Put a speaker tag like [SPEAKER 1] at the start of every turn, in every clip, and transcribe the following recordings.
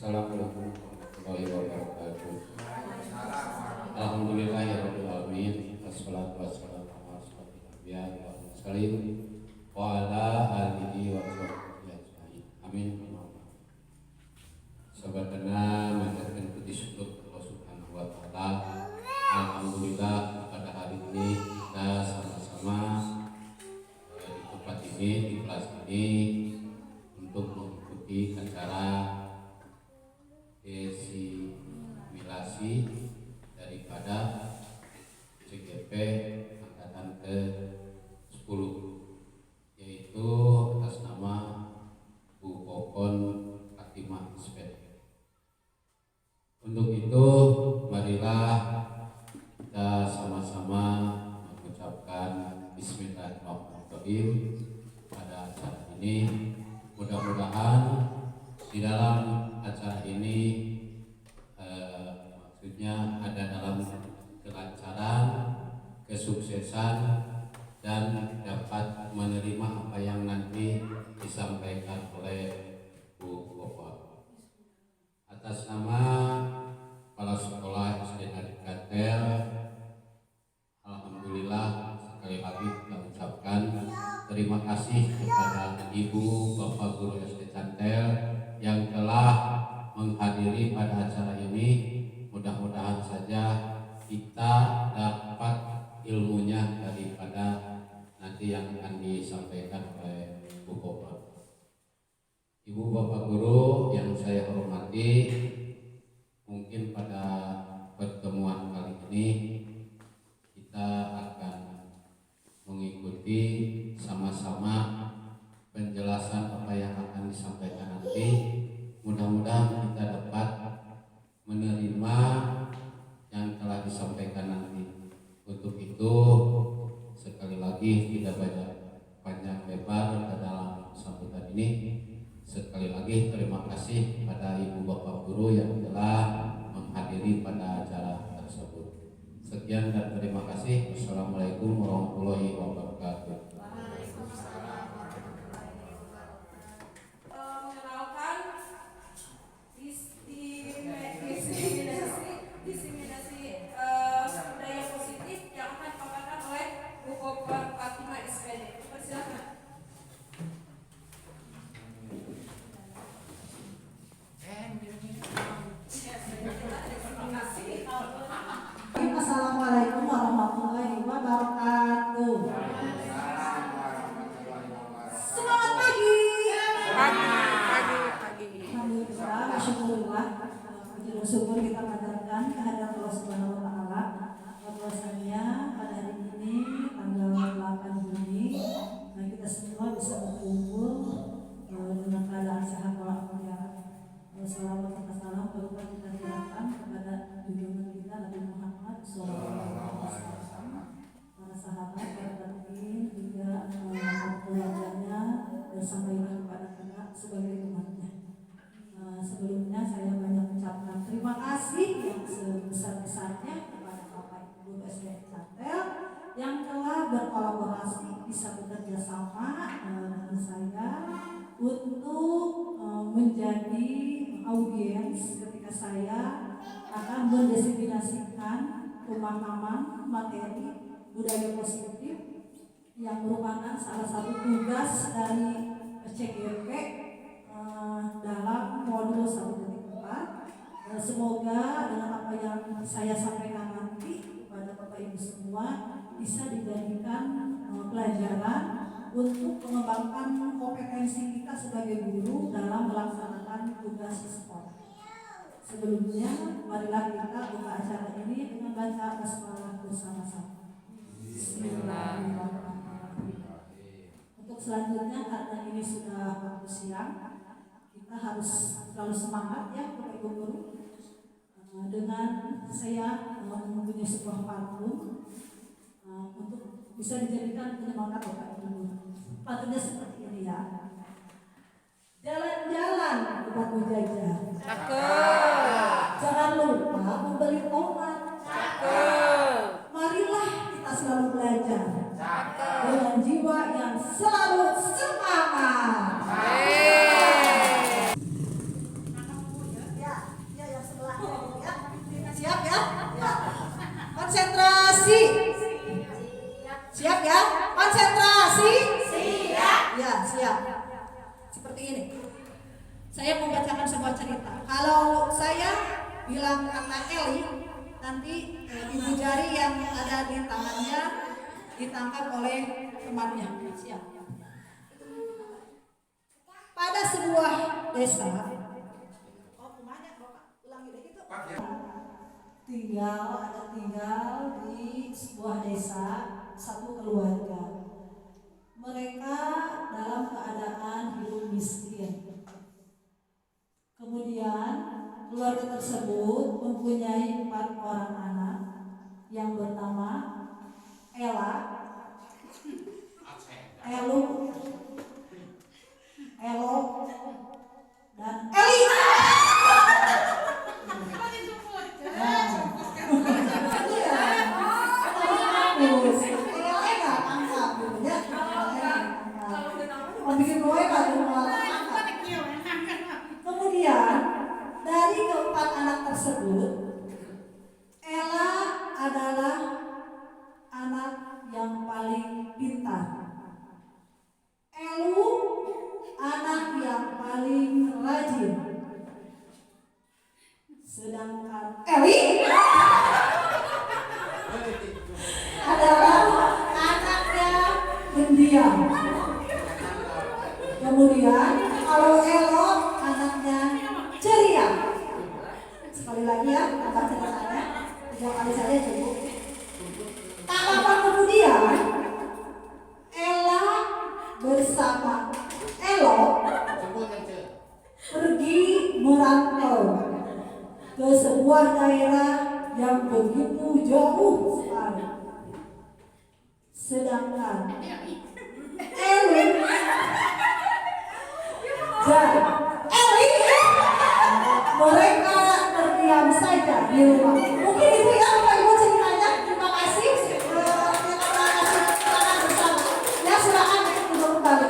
[SPEAKER 1] Assalamualaikum warahmatullahi wabarakatuh. Alhamdulillahirabbil alamin. Wassalatu wassalamu ala asyrofil anbiya'i wal mursalin wa ala alihi wa sahbihi ajmain. Amin. Sabatana manjatkeun puji syukur Allah Subhanahu wa taala. Alhamdulillah pada hari ini kita sama-sama di tempat ini, di kelas ini untuk mengikuti acara desimilasi daripada CGP angkatan ke-10, yaitu atas nama Bu Kokon Fatimah Isped. Untuk itu marilah kita sama-sama mengucapkan Bismillahirrahmanirrahim pada acara ini. Mudah-mudahan di dalam acara ini maksudnya ada dalam kelancaran, kesuksesan, dan dapat menerima apa yang nanti disampaikan oleh Bu Bapak. Atas nama kepala sekolah SD Negeri Cantel, alhamdulillah sekali lagi kita ucapkan terima kasih kepada Ibu Bapak Guru SD Cantel yang telah menghadiri pada acara ini. Mudah-mudahan saja kita dapat ilmunya daripada nanti yang akan disampaikan oleh Bu Bapak. Ibu Bapak Guru yang saya hormati, mungkin pada pertemuan kali ini kita akan mengikuti sama-sama penjelasan apa yang akan disampaikan nanti. Mudah-mudahan kita dapat menerima yang telah disampaikan nanti. Untuk itu sekali lagi tidak banyak panjang lebar ke dalam sambutan ini. Sekali lagi terima kasih pada Ibu Bapak Guru yang telah menghadiri pada acara tersebut. Sekian dan terima kasih. Wassalamualaikum warahmatullahi wabarakatuh.
[SPEAKER 2] Budaya positif yang akan dipaparkan oleh Bu Kokon Fatimah SPD. Persilakan.
[SPEAKER 3] Assalamualaikum warahmatullahi wabarakatuh. Semangat pagi. Alhamdulillah, masyaallah. Puji syukur kita panjatkan kehadirat Allah Subhanahu wa taala. Bahwasanya pada hari ini tanggal 8 Juni kita semua bisa berkumpul dengan keadaan sehat walafiat. Salawat serta salam berubah kita silakan kepada junjungan kita Nabi Muhammad SAW, para sahabat, para tabi'in, hingga keluarganya dan sampailah kepada kita sebagai umatnya. Sebelumnya saya banyak mengucapkan terima kasih yang sebesar-besarnya kepada Bapak Ibu SD Cantel yang telah berkolaborasi, bisa bekerja sama dengan saya untuk menjadi audiens ketika saya akan mendesimilasikan pemahaman materi budaya positif yang merupakan salah satu tugas dari CGP dalam modul 1.4. Semoga dengan apa yang saya sampaikan nanti kepada Bapak Ibu semua bisa dijadikan pelajaran untuk mengembangkan kompetensi kita sebagai guru dalam melaksanakan tugas sekolah. Sebelumnya, marilah kita buka acara ini dengan baca basmalah bersama-sama. Bismillahirrahmanirrahim. Untuk selanjutnya, karena ini sudah waktu siang, kita harus selalu semangat ya Bapak Ibu Guru. Dengan saya mempunyai sebuah pantun untuk bisa dijadikan penyemangat Bapak Ibu Guru. Pantunnya seperti ini ya. Jalan-jalan ke Batu Jajar. Jangan lupa membeli obat. Marilah kita selalu belajar dengan jiwa yang selalu semangat. seperti ini. Saya membacakan sebuah cerita. Kalau saya bilang kata Eli, nanti ibu jari yang ada di tangannya ditangkap oleh temannya. Siap. Pada sebuah desa, tinggal di sebuah desa satu keluarga. Mereka dalam keadaan hidup miskin. Kemudian keluarga tersebut mempunyai 4 orang anak yang bernama Ella, Elo, dan Eli. Kemudian dari keempat anak tersebut, Ella adalah anak yang paling pintar. Elu anak yang paling rajin. Sedangkan Eli adalah anaknya pendiam. Kemudian kalau Elo anaknya ceria. Sekali lagi ya, tambah ceritanya 3 kali saja cukup. Tak lama kemudian Ella bersama Elo pergi merantau ke sebuah daerah yang begitu jauh sekali. Sedangkan Eli dan Eli mereka terdiam saja di rumah. Mungkin itu ya Bapak Ibu ceritanya. Terima kasih. Terima kasih bersama. Ya silakan untuk kembali.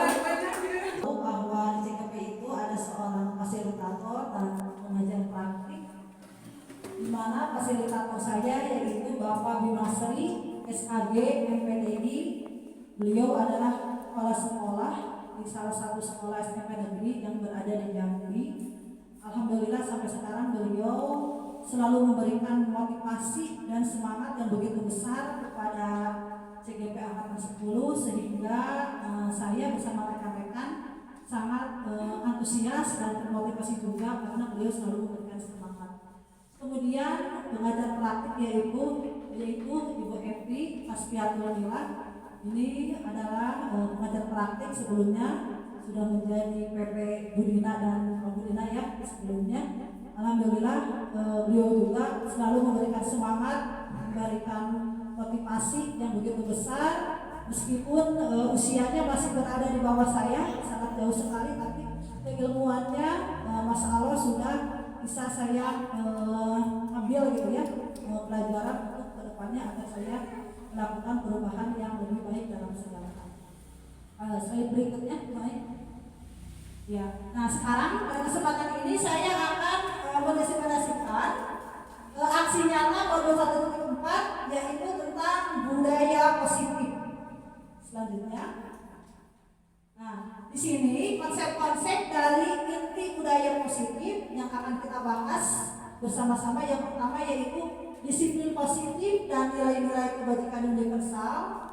[SPEAKER 3] Bahwa di CKP itu ada seorang fasilitator dan pengajar praktik, di mana fasilitator saya yaitu Bapak Bimasri SAG MPDI. Beliau adalah kepala sekolah di salah satu sekolah SMP negeri yang berada di Jambi. Alhamdulillah sampai sekarang beliau selalu memberikan motivasi dan semangat yang begitu besar kepada CGP Angkatan 10 sehingga saya bersama rekan-rekan sangat antusias dan termotivasi juga karena beliau selalu memberikan semangat. Kemudian pengajar praktik yaitu Ibu Evi Aspiatul Nila. Ini adalah pengajar praktik sebelumnya sudah menjadi PP Budina dan Budina ya sebelumnya. Alhamdulillah beliau juga selalu memberikan semangat, memberikan motivasi yang begitu besar meskipun usianya masih berada di bawah saya sangat jauh sekali, tapi keilmuannya Masya Allah sudah bisa saya ambil gitu ya pelajaran untuk kedepannya agar saya melakukan perubahan yang lebih baik dalam segala hal. Slide berikutnya, baik. Ya, nah sekarang pada kesempatan ini saya akan mendeskripsikan aksi nyata modul 1.4 yaitu tentang budaya positif. Selanjutnya, nah di sini konsep-konsep dari inti budaya positif yang akan kita bahas bersama-sama. Yang pertama yaitu disiplin positif dan nilai-nilai kebajikan universal.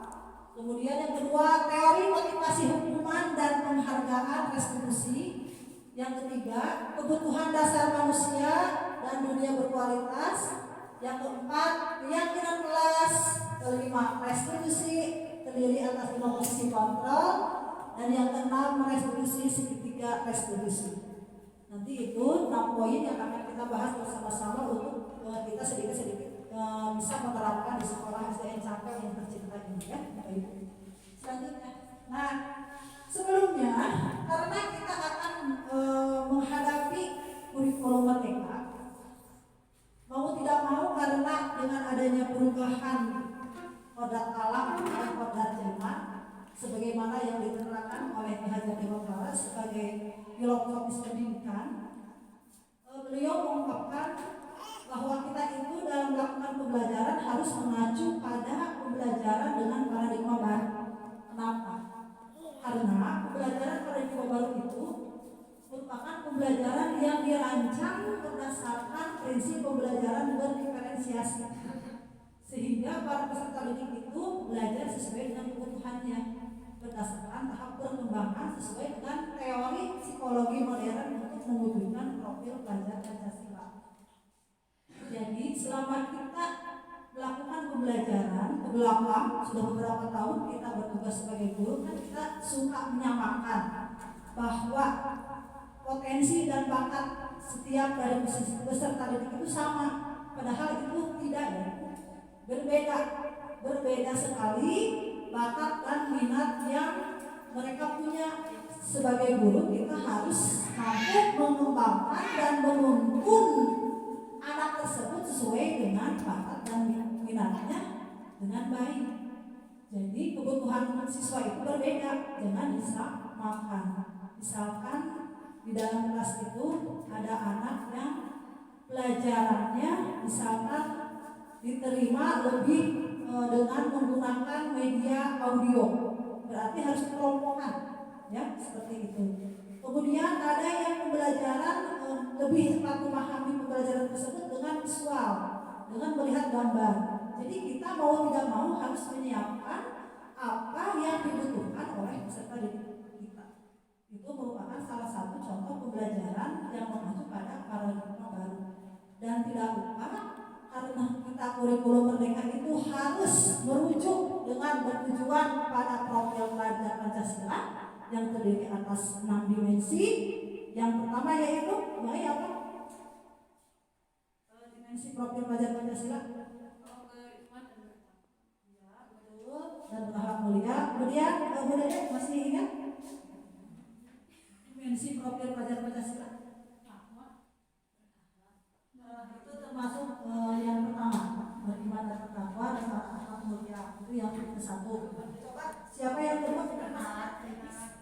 [SPEAKER 3] Kemudian yang kedua, teori motivasi hukuman dan penghargaan restitusi. Yang ketiga, kebutuhan dasar manusia dan dunia berkualitas. Yang keempat, keyakinan kelas. Kelima, restitusi terdiri atas 5 posisi kontrol. Dan yang keenam, restitusi segitiga restitusi. Nanti itu 6 poin yang akan kita bahas bersama-sama untuk kita sedikit-sedikit bisa menerapkan di sekolah SDN Cangkang yang tercinta ini ya. Baik. Selanjutnya, nah sebelumnya karena kita akan menghadapi kurikulum merdeka, mau tidak mau karena dengan adanya perubahan kodrat alam dan kodrat zaman sebagaimana yang diterangkan oleh Ki Hajar Dewantara sebagai filosofis pendidikan, beliau mengungkapkan bahwa kita itu dalam melakukan pembelajaran harus mengacu pada pembelajaran dengan paradigma baru. Kenapa? Karena pembelajaran paradigma baru itu merupakan pembelajaran yang dirancang berdasarkan prinsip pembelajaran berdiferensiasi, sehingga para peserta didik itu belajar sesuai dengan kebutuhannya berdasarkan tahap perkembangan sesuai dengan teori psikologi modern untuk mewujudkan profil pelajar Pancasila. Jadi selama kita melakukan pembelajaran ke belakang, sudah beberapa tahun kita bertugas sebagai guru, kan kita suka menyamakan bahwa potensi dan bakat setiap dari peserta didik itu sama, padahal itu tidak, ya, berbeda sekali bakat dan minat yang mereka punya. Sebagai guru kita harus mampu mengembangkan dan menuntun anak tersebut sesuai dengan bakat dan minatnya dengan baik. Jadi kebutuhan siswa itu berbeda, jangan disamakan. Misalkan di dalam kelas itu ada anak yang pelajarannya misalkan diterima lebih dengan menggunakan media audio, berarti harus kelompokan, ya, seperti itu. Kemudian ada yang pembelajaran lebih cepat memahami pembelajaran tersebut dengan visual, dengan melihat gambar. Jadi kita mau tidak mau harus menyiapkan apa yang dibutuhkan oleh peserta didik kita. Itu merupakan salah satu contoh pembelajaran yang mengacu pada paradigma baru. Dan tidak lupa, karena kita kurikulum merdeka itu harus merujuk dengan bertujuan pada profil pelajar Pancasila yang terdiri atas 6 dimensi. Yang pertama yaitu apa? Dimensi profil pelajar Pancasila. Ya, betul. Dan berakhlak mulia. Kemudian masih ingat? Dimensi profil pelajar Pancasila. Itu termasuk yang pertama, beriman dan bertakwa dan berakhlak mulia. Itu yang ke-1. Coba siapa yang kedua?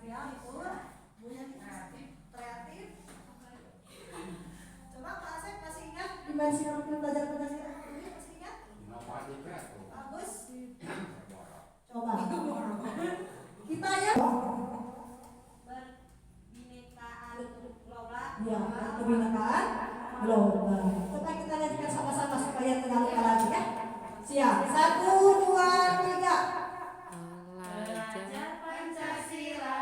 [SPEAKER 3] Ya, itu kreatif. Coba Pak Asep masih ingat dimensi profil pelajar Pancasila? Ini masih ingat? Bagus. Coba. Kita ya. Berbinekaan global. Ya, kebinekaan global. Coba kita lihat sama-sama supaya tidak lupa lagi, ya. Siap. 1, 2, 3.
[SPEAKER 2] Belajar Pancasila,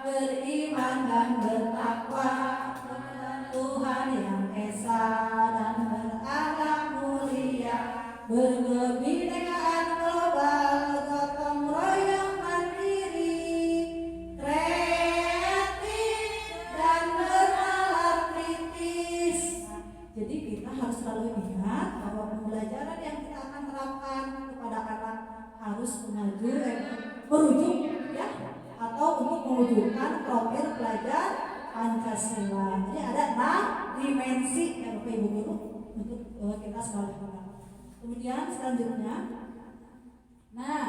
[SPEAKER 3] Beriman dan bertakwa kepada Tuhan yang Esa dan berakhlak mulia, berkebinekaan global, gotong royong mandiri, kreatif dan bernalar kritis. Jadi kita harus selalu ingat bahwa pembelajaran yang kita akan terapkan kepada anak harus merujuk, ya, atau untuk mewujudkan profil pelajar Pancasila. Jadi ada 6 dimensi yang Bapak Ibu guru untuk kita selalu ingat. Kemudian selanjutnya, nah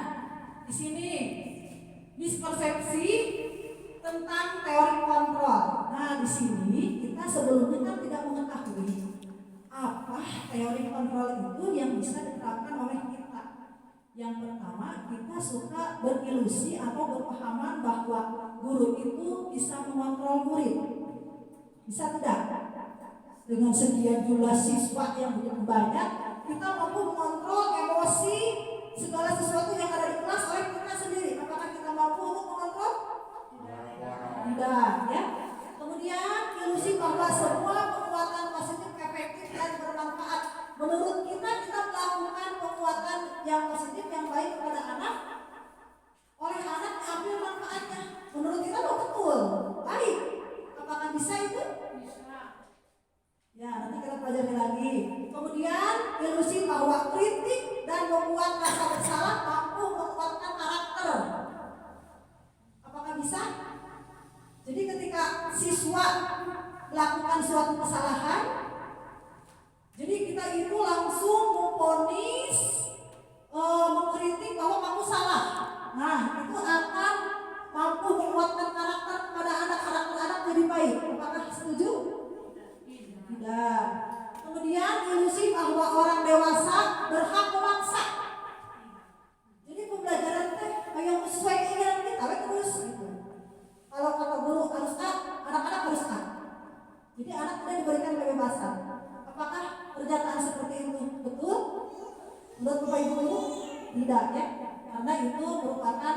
[SPEAKER 3] di sini mispersepsi tentang teori kontrol. Nah di sini kita sebelumnya kan tidak mengetahui apa teori kontrol itu yang bisa diterapkan oleh kita. Yang pertama, kita suka berilusi atau berpahaman bahwa guru itu bisa mengontrol murid. Bisa tidak? Dengan sekian jumlah siswa yang begitu banyak, kita mampu mengontrol emosi segala sesuatu yang ada di kelas oleh kita sendiri. Apakah kita mampu untuk mengontrol? Tidak, ya. Kemudian ilusi bahwa semua penguatan positif efektif dan bermanfaat. Menurut kita melakukan penguatan yang positif yang baik kepada anak, oleh anak diambil manfaatnya. Menurut kita betul, baik. Apakah bisa itu? Bisa. Ya, nanti kita pelajari lagi. Kemudian ilusi bahwa kritik dan membuat rasa bersalah mampu menguatkan karakter. Apakah bisa? Jadi ketika siswa melakukan suatu kesalahan, jadi kita itu langsung memvonis, mengkritik bahwa kamu salah. Nah, itu akan mampu menguatkan karakter kepada anak jadi baik. Apakah setuju? Tidak. Kemudian ilusi bahwa orang dewasa berhak memaksa. Jadi pembelajaran yang sesuai keinginan kita terus gitu. Kalau kata guru harus A, anak-anak harus A. Jadi anak tidak diberikan kebebasan. Apakah pernyataan seperti itu betul? Menurut Bapak Ibu guru? Tidak ya, karena itu merupakan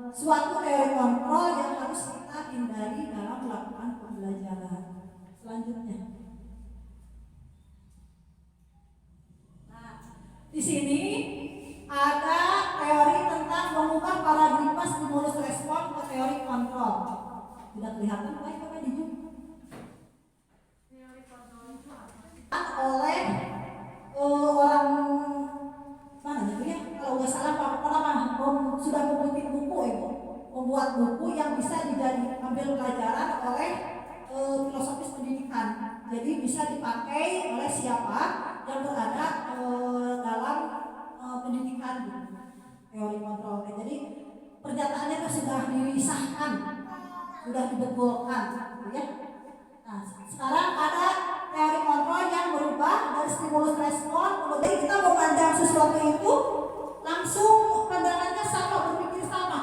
[SPEAKER 3] suatu teori kontrol yang harus kita hindari dalam melakukan pembelajaran. Selanjutnya, nah di sini ada teori tentang mengubah paradigma stimulus respon ke teori kontrol. Tidak kelihatan baik Bapak Ibu? Oleh orang mana gitu ya, kalau nggak salah Pak Pernama sudah membuat buku itu, membuat buku yang bisa ambil pelajaran oleh filosofis pendidikan. Jadi bisa dipakai oleh siapa yang berada dalam pendidikan teori kontrol. Jadi pernyataannya itu sudah disahkan, sudah dibetulkan, gitu ya. Nah, sekarang ada teori kontrol yang berubah dari stimulus respon. Kemudian kita memandang sesuatu itu langsung pandangannya sama, berpikir sama.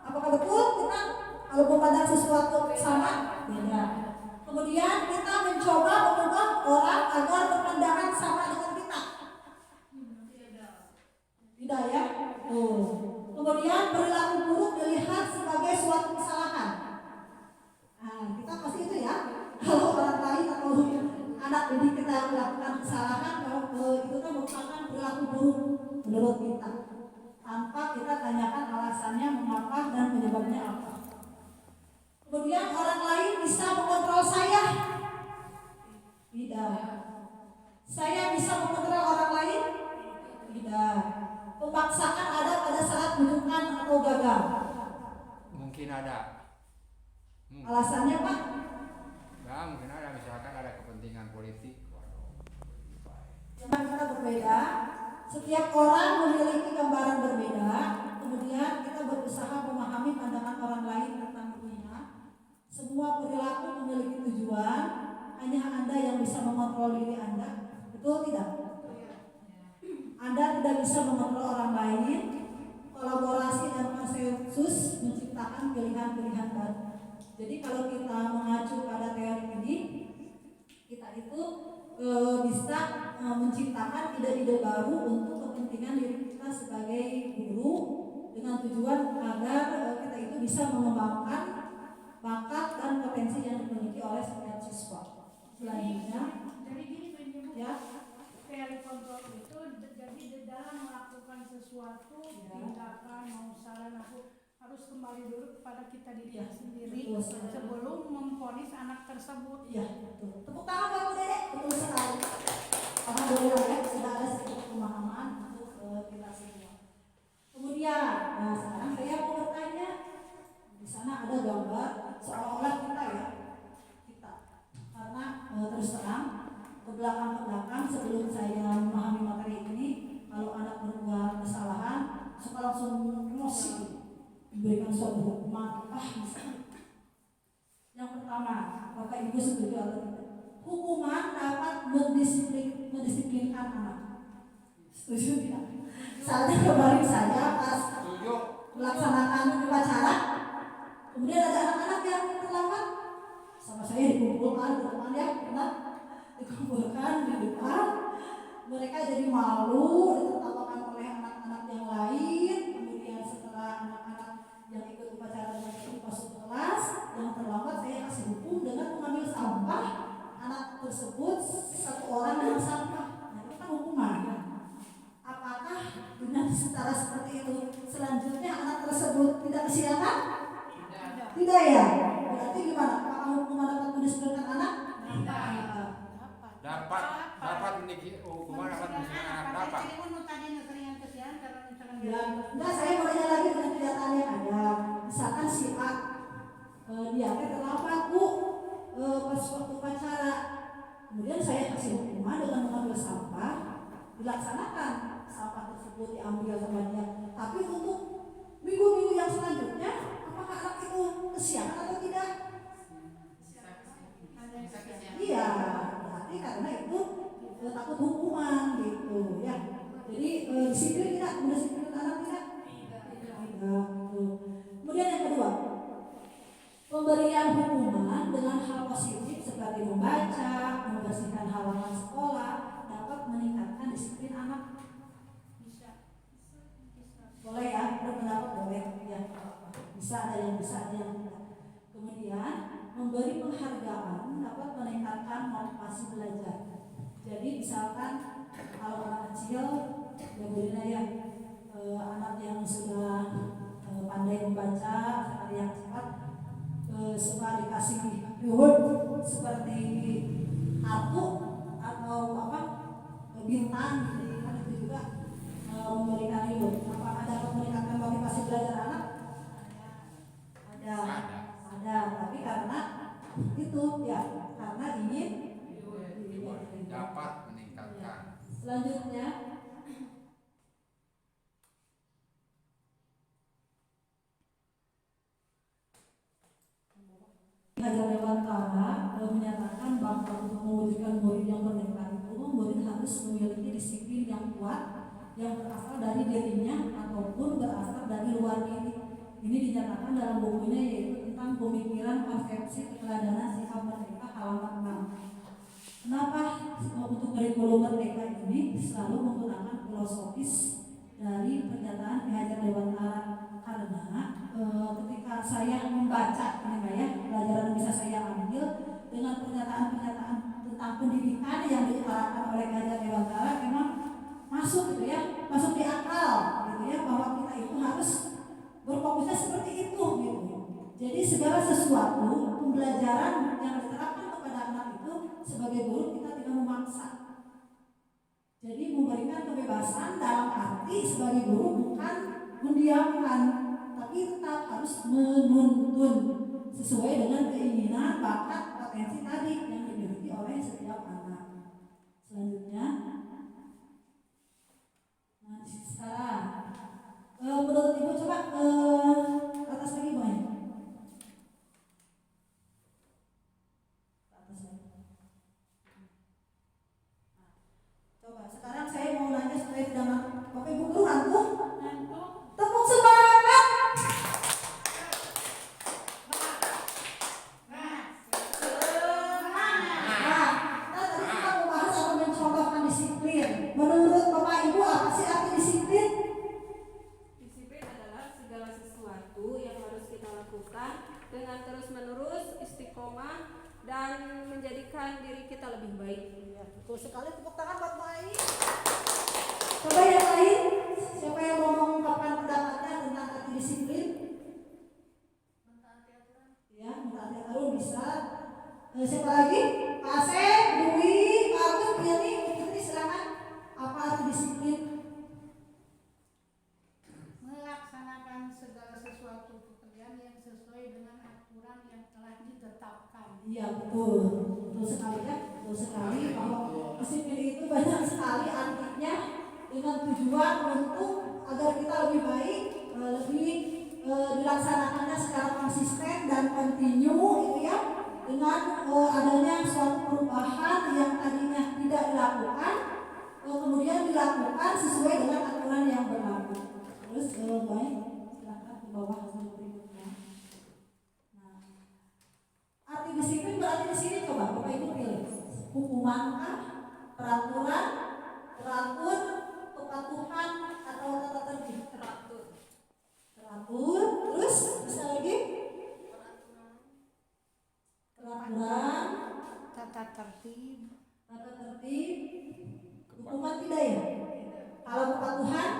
[SPEAKER 3] Apakah betul kita kalau memandang sesuatu sama? Beda. Kemudian kita mencoba mengubah orang agar berpandangan sama dengan kita. Tidak ya? Kemudian perilaku buruk dilihat sebagai suatu kesalahan. Nah, kita pasti itu ya. Kalau orang lain atau anak didik kita melakukan kesalahan, itu kan merupakan perilaku buruk menurut kita, tanpa kita tanyakan alasannya mengapa dan penyebabnya apa. Kemudian orang lain bisa mengontrol saya? Tidak. Saya bisa mengontrol orang lain? Tidak. Pemaksaan ada pada saat bukan atau gagal?
[SPEAKER 4] Mungkin ada.
[SPEAKER 3] Alasannya Pak?
[SPEAKER 4] Nah, mungkin ada, misalkan ada kepentingan politik.
[SPEAKER 3] Yang kita berbeda, setiap orang memiliki gambaran berbeda. Kemudian kita berusaha memahami pandangan orang lain tentang dunia. Semua perilaku memiliki tujuan. Hanya Anda yang bisa mengontrol diri Anda. Betul tidak? Anda tidak bisa mengontrol orang lain. Kolaborasi dan konsensus menciptakan pilihan-pilihan baru. Jadi kalau kita mengacu pada teori ini, kita itu bisa menciptakan ide-ide baru untuk kepentingan diri kita sebagai guru, dengan tujuan agar kita itu bisa mengembangkan bakat dan potensi yang dimiliki oleh setiap siswa. Selanjutnya,
[SPEAKER 5] jadi gini
[SPEAKER 3] ya,
[SPEAKER 5] teori kontrol itu jadi di dalam melakukan sesuatu tindakan mau salah aku harus kembali dulu kepada kita diri sendiri sebelum memvonis anak tersebut.
[SPEAKER 3] Iya, betul. Tepuk tangan buat Bu Dedek, betul sekali. Alhamdulillah ya, sudah ada sedikit pemahaman untuk kita semua. Kemudian, nah sekarang saya mau bertanya, di sana ada gambar seolah-olah kita ya, karena terus terang ke belakang sebelum saya memahami materi ini, kalau anak berbuat kesalahan suka langsung emosi, diberikan suatu hukuman, misalnya. Yang pertama, Bapak Ibu setuju atau tidak? Hukuman dapat mendisiplinkan anak. Setuju tidak? Saatnya kemarin saja pas melaksanakan upacara, kemudian ada anak-anak yang terlambat, sama saya dikumpulkan di depan ya, benar? Dikumpulkan di depan, mereka jadi malu, ditertawakan oleh anak-anak yang lain. Kemudian setelah anak-anak yang ikut upacara itu masuk kelas, yang terlambat saya kasih hukum dengan mengambil sampah anak tersebut, satu orang dengan sampah. Nah, itu kan hukuman. Apakah dengan setara seperti itu selanjutnya anak tersebut tidak disilakan? Tidak ya? Berarti gimana? Apakah hukuman dapat mendisiplinkan anak?
[SPEAKER 4] Dapat memiliki hukuman, dapat mendisiplinkan anak, dapat.
[SPEAKER 3] Ya, enggak, saya mau tanya lagi dengan kenyataan yang ada. Misalkan si A, dia terlambat Bu, pas waktu upacara. Kemudian saya kasih hukuman dengan mengambil sampah, dilaksanakan sampah tersebut diambil sama dia. Tapi untuk minggu-minggu yang selanjutnya, apakah anak itu kesiangan atau tidak? Iya, berarti karena itu takut hukuman gitu ya. Jadi disiplin tidak, mendisiplin anak tidak? Tidak. Kemudian yang kedua, pemberian hukuman dengan hal positif sebagai memberi penghargaan dapat meningkatkan motivasi belajar. Jadi misalkan kalau anak kecil ya bolehlah ya anak yang sudah pandai membaca atau yang cepat suka dikasih reward seperti kartu atau apa bintang gitu kan, itu juga memberikan reward. Apakah dapat meningkatkan motivasi belajar anak? Ada, tapi karena itu ya karena ingin
[SPEAKER 4] dapat meningkatkan.
[SPEAKER 3] selanjutnya Hajar Dewantara menyatakan bahwa untuk mewujudkan murid yang merdeka itu murid harus memiliki disiplin yang kuat yang berasal dari dirinya ataupun berasal dari luar diri. Ini dinyatakan dalam bukunya yaitu tentang pemikiran konsepsi keteladanan sikap merdeka halaman 6. Kenapa untuk kurikulum merdeka ini selalu menggunakan filosofis dari pernyataan Ki Hajar Dewantara? Karena ketika saya membaca ini ya pelajaran bisa saya ambil dengan pernyataan-pernyataan tentang pendidikan yang diutarakan oleh Ki Hajar Dewantara memang masuk gitu ya, masuk di akal gitu ya, bahwa kita itu harus berfokusnya seperti itu gitu. Jadi segala sesuatu pembelajaran yang diterapkan kepada anak itu sebagai guru kita tidak memaksa. Jadi memberikan kebebasan dalam arti sebagai guru bukan mendiamkan, tapi tetap harus menuntun sesuai dengan keinginan, bakat, potensi tadi yang dimiliki oleh setiap anak. Selanjutnya, nah sekarang menurut Ibu coba atas lagi Boy. Atas lagi. Coba sekarang saya mau nanya supaya tidak Bapak Ibu guru ngantuk. Tepuk semangat. Tadi kita membahas atau mencontohkan disiplin. Menurut Bapak Ibu apa sih arti disiplin?
[SPEAKER 2] Disiplin adalah segala sesuatu yang harus kita lakukan dengan terus-menerus istiqomah dan menjadikan diri kita lebih baik.
[SPEAKER 3] Ya, betul sekali. Tepuk tangan buat Mai. Coba yang lain, siapa yang mau mengungkapkan pendapatnya tentang arti disiplin?
[SPEAKER 5] Mentaati aturan.
[SPEAKER 3] Ya, mentaati aturan bisa. Siapa lagi? Pak Asep, Dwi, Pak Agus, Pilih, Putri, silakan. Apa arti disiplin?
[SPEAKER 5] Melaksanakan segala sesuatu pekerjaan yang sesuai dengan aturan yang telah ditetapkan.
[SPEAKER 3] Iya betul, betul sekali ya, betul sekali bahwa disiplin itu banyak sekali artinya dengan tujuan untuk agar kita lebih baik, lebih dilaksanakannya secara konsisten dan kontinu gitu ya, dengan adanya suatu perubahan yang tadinya tidak dilakukan kemudian dilakukan sesuai dengan aturan yang berlaku. Terus baik, silakan ke bawah hasil berikutnya. Nah, arti disiplin berarti di sini coba Bapak Ibu pilih hukumankah, peraturan, teratur, kepatuhan atau tata tertib?
[SPEAKER 2] Teratur.
[SPEAKER 3] Teratur, terus bisa lagi? Peraturan,
[SPEAKER 5] Tata tertib.
[SPEAKER 3] tata tertib, hukuman tidak ya? Kalau kepatuhan,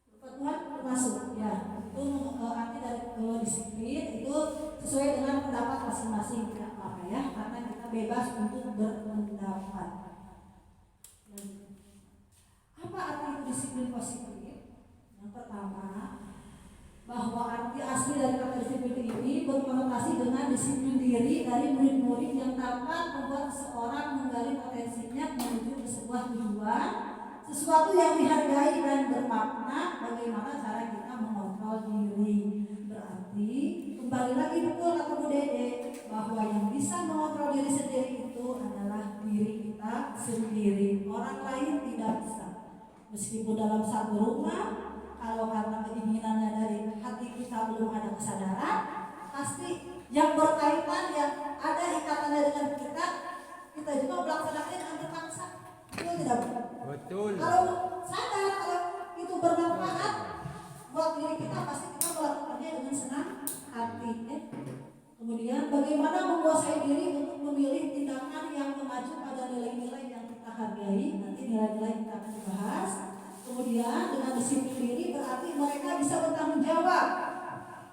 [SPEAKER 3] kepatuhan masuk ya. Itu arti dari disiplin itu sesuai dengan pendapat masing-masing tidak apa-apa ya, karena kita bebas untuk berpendapat. Apa arti disiplin positif? Yang pertama, bahwa arti asli dari kata disiplin ini berkonotasi dengan disiplin diri dari murid-murid yang dapat membuat seseorang menggali potensinya menuju ke sebuah tujuan, sesuatu yang dihargai dan bermakna. Bagaimana cara kita mengontrol diri? Berarti kembali lagi betul kata Bu Dede bahwa yang bisa mengontrol diri sendiri itu adalah diri kita sendiri. Orang lain tidak bisa. Meskipun dalam satu rumah, kalau karena keinginannya dari hati kita belum ada kesadaran, pasti yang berkaitan yang ada ikatannya dengan kita juga melaksanakannya dengan terpaksa. Betul tidak?
[SPEAKER 4] Betul.
[SPEAKER 3] Kalau sadar, kalau itu bermanfaat buat diri kita, pasti kita melakukannya dengan senang hati. Kemudian bagaimana menguasai diri untuk memilih tindakan yang mengacu pada nilai-nilai yang kita hargai. Nanti nilai-nilai kita akan dibahas. Kemudian dengan disiplin diri berarti mereka bisa bertanggung jawab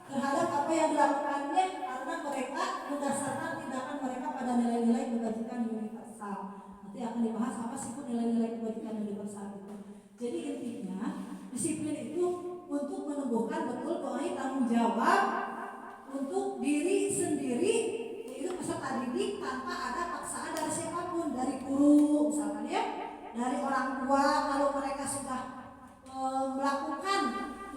[SPEAKER 3] terhadap apa yang dilakukannya karena mereka berdasarkan tindakan mereka pada nilai-nilai kebajikan universal. Nanti akan dibahas apa sih itu nilai-nilai kebajikan universal itu. Jadi intinya disiplin itu untuk menumbuhkan betul mengenai tanggung jawab untuk diri sendiri, yaitu peserta didik tanpa ada paksaan dari siapapun, dari guru misalkan ya, dari orang tua. Kalau mereka sudah melakukan